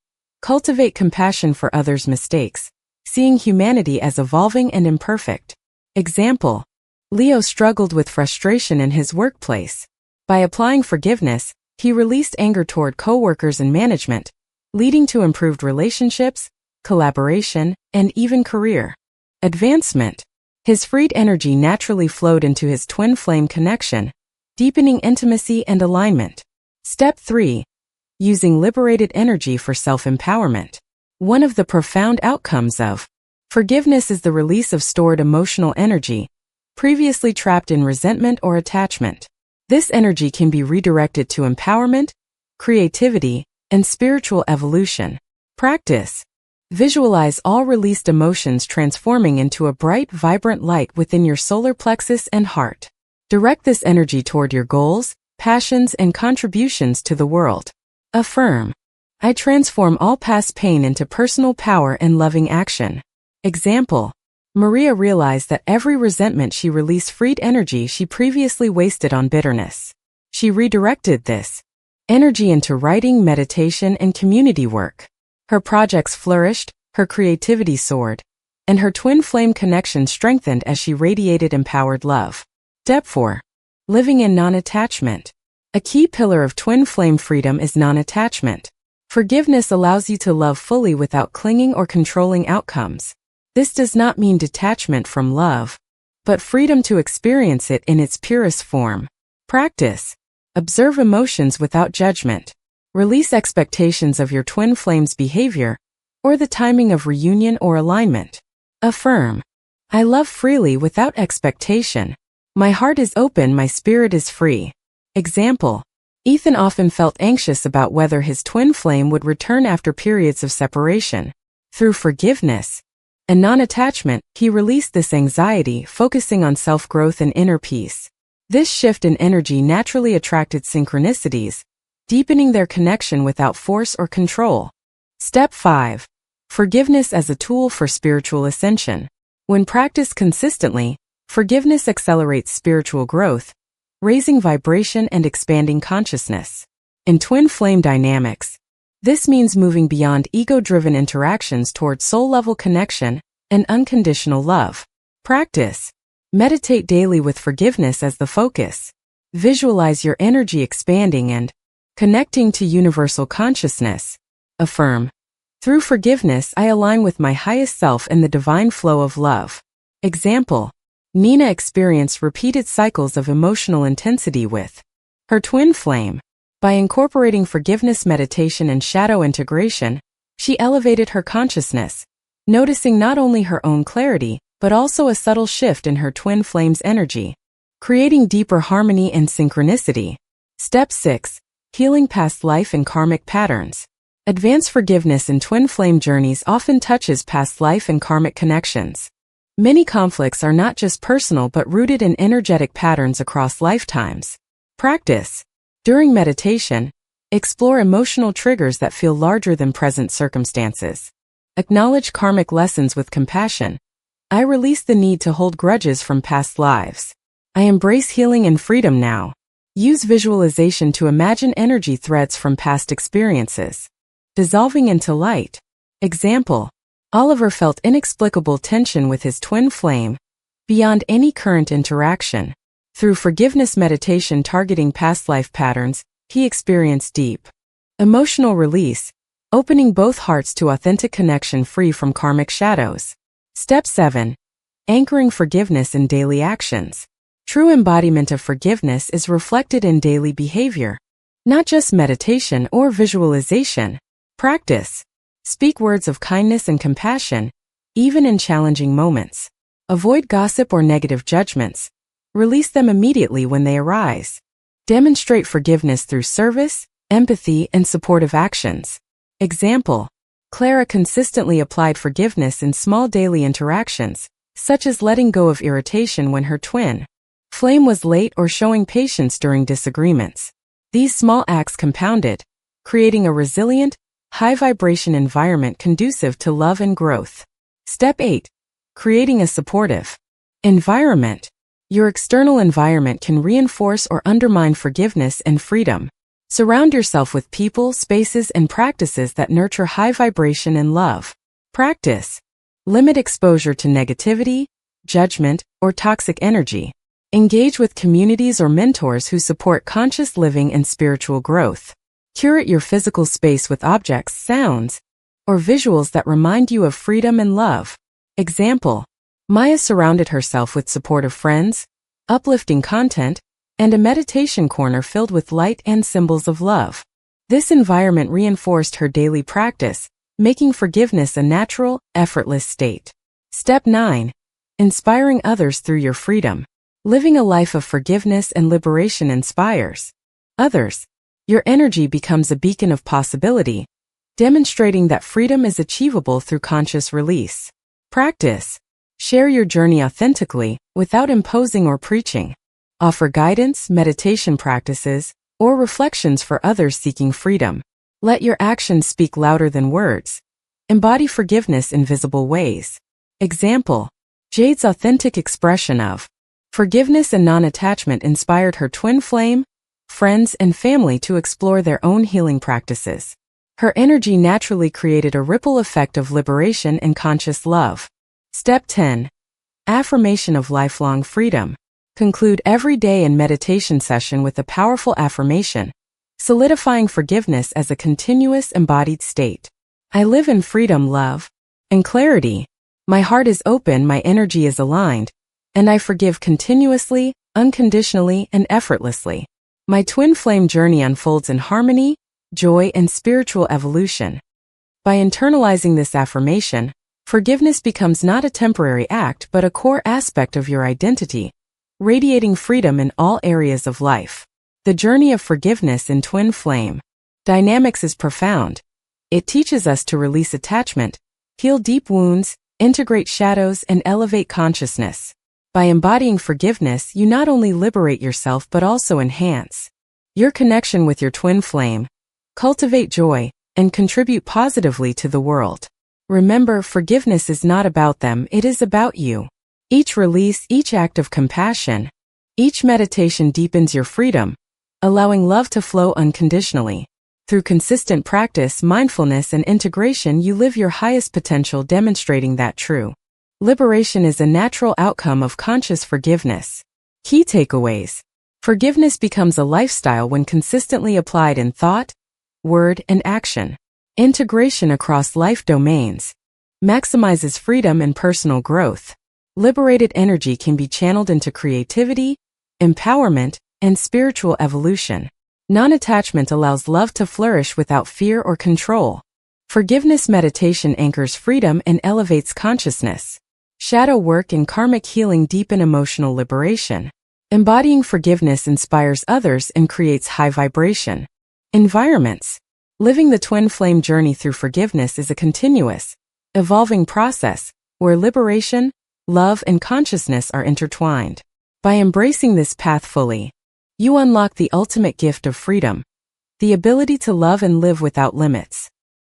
Cultivate compassion for others' mistakes, seeing humanity as evolving and imperfect. Example. Leo struggled with frustration in his workplace. By applying forgiveness, he released anger toward coworkers and management, leading to improved relationships, collaboration, and even career advancement. His freed energy naturally flowed into his twin flame connection, deepening intimacy and alignment. Step 3. Using liberated energy for self-empowerment. One of the profound outcomes of forgiveness is the release of stored emotional energy, previously trapped in resentment or attachment. This energy can be redirected to empowerment, creativity, and spiritual evolution. Practice. Visualize all released emotions transforming into a bright, vibrant light within your solar plexus and heart. Direct this energy toward your goals, passions, and contributions to the world. Affirm. I transform all past pain into personal power and loving action. Example. Maria realized that every resentment she released freed energy she previously wasted on bitterness. She redirected this energy into writing, meditation, and community work. Her projects flourished, her creativity soared, and her twin flame connection strengthened as she radiated empowered love. Step 4. Living in non-attachment. A key pillar of twin flame freedom is non-attachment. Forgiveness allows you to love fully without clinging or controlling outcomes. This does not mean detachment from love, but freedom to experience it in its purest form. Practice. Observe emotions without judgment. Release expectations of your twin flame's behavior, or the timing of reunion or alignment. Affirm. I love freely without expectation. My heart is open, my spirit is free. Example. Ethan often felt anxious about whether his twin flame would return after periods of separation. Through forgiveness and non-attachment, he released this anxiety, focusing on self-growth and inner peace. This shift in energy naturally attracted synchronicities, deepening their connection without force or control. Step 5. Forgiveness as a tool for spiritual ascension. When practiced consistently, forgiveness accelerates spiritual growth, raising vibration and expanding consciousness. In twin flame dynamics, this means moving beyond ego-driven interactions toward soul-level connection and unconditional love. Practice. Meditate daily with forgiveness as the focus. Visualize your energy expanding and connecting to universal consciousness. Affirm. Through forgiveness, I align with my highest self and the divine flow of love. Example. Nina experienced repeated cycles of emotional intensity with her twin flame. By incorporating forgiveness meditation and shadow integration, she elevated her consciousness, noticing not only her own clarity, but also a subtle shift in her twin flame's energy, creating deeper harmony and synchronicity. Step 6. Healing past life and karmic patterns. Advanced forgiveness in twin flame journeys often touches past life and karmic connections. Many conflicts are not just personal but rooted in energetic patterns across lifetimes. Practice. During meditation, explore emotional triggers that feel larger than present circumstances. Acknowledge karmic lessons with compassion. I release the need to hold grudges from past lives. I embrace healing and freedom now. Use visualization to imagine energy threads from past experiences, dissolving into light. Example. Oliver felt inexplicable tension with his twin flame, beyond any current interaction. Through forgiveness meditation targeting past life patterns, he experienced deep emotional release, opening both hearts to authentic connection free from karmic shadows. Step 7. Anchoring forgiveness in daily actions. True embodiment of forgiveness is reflected in daily behavior, not just meditation or visualization. Practice. Speak words of kindness and compassion, even in challenging moments. Avoid gossip or negative judgments. Release them immediately when they arise. Demonstrate forgiveness through service, empathy, and supportive actions. Example. Clara consistently applied forgiveness in small daily interactions, such as letting go of irritation when her twin flame was late or showing patience during disagreements. These small acts compounded, creating a resilient, high-vibration environment conducive to love and growth. Step 8. Creating a supportive environment. Your external environment can reinforce or undermine forgiveness and freedom. Surround yourself with people, spaces, and practices that nurture high vibration and love. Practice. Limit exposure to negativity, judgment, or toxic energy. Engage with communities or mentors who support conscious living and spiritual growth. Curate your physical space with objects, sounds, or visuals that remind you of freedom and love. Example. Maya surrounded herself with supportive friends, uplifting content, and a meditation corner filled with light and symbols of love. This environment reinforced her daily practice, making forgiveness a natural, effortless state. Step 9. Inspiring others through your freedom. Living a life of forgiveness and liberation inspires others. Your energy becomes a beacon of possibility, demonstrating that freedom is achievable through conscious release. Practice. Share your journey authentically, without imposing or preaching. Offer guidance, meditation practices, or reflections for others seeking freedom. Let your actions speak louder than words. Embody forgiveness in visible ways. Example: Jade's authentic expression of forgiveness and non-attachment inspired her twin flame, friends, and family to explore their own healing practices. Her energy naturally created a ripple effect of liberation and conscious love. Step 10. Affirmation of lifelong freedom. Conclude every day and meditation session with a powerful affirmation, solidifying forgiveness as a continuous embodied state. I live in freedom, love, and clarity. My heart is open, my energy is aligned, and I forgive continuously, unconditionally, and effortlessly. My twin flame journey unfolds in harmony, joy, and spiritual evolution. By internalizing this affirmation, forgiveness becomes not a temporary act but a core aspect of your identity, radiating freedom in all areas of life. The journey of forgiveness in twin flame dynamics is profound. It teaches us to release attachment, heal deep wounds, integrate shadows, and elevate consciousness. By embodying forgiveness, you not only liberate yourself but also enhance your connection with your twin flame, cultivate joy, and contribute positively to the world. Remember, forgiveness is not about them, it is about you. Each release, each act of compassion, each meditation deepens your freedom, allowing love to flow unconditionally. Through consistent practice, mindfulness, and integration, you live your highest potential, demonstrating that true liberation is a natural outcome of conscious forgiveness. Key takeaways. Forgiveness becomes a lifestyle when consistently applied in thought, word, and action. Integration across life domains maximizes freedom and personal growth. Liberated energy can be channeled into creativity, empowerment, and spiritual evolution. Non-attachment allows love to flourish without fear or control. Forgiveness meditation anchors freedom and elevates consciousness. Shadow work and karmic healing deepen emotional liberation. Embodying forgiveness inspires others and creates high vibration environments. Living the twin flame journey through forgiveness is a continuous, evolving process where liberation, love, and consciousness are intertwined. By embracing this path fully, you unlock the ultimate gift of freedom, the ability to love and live without limits.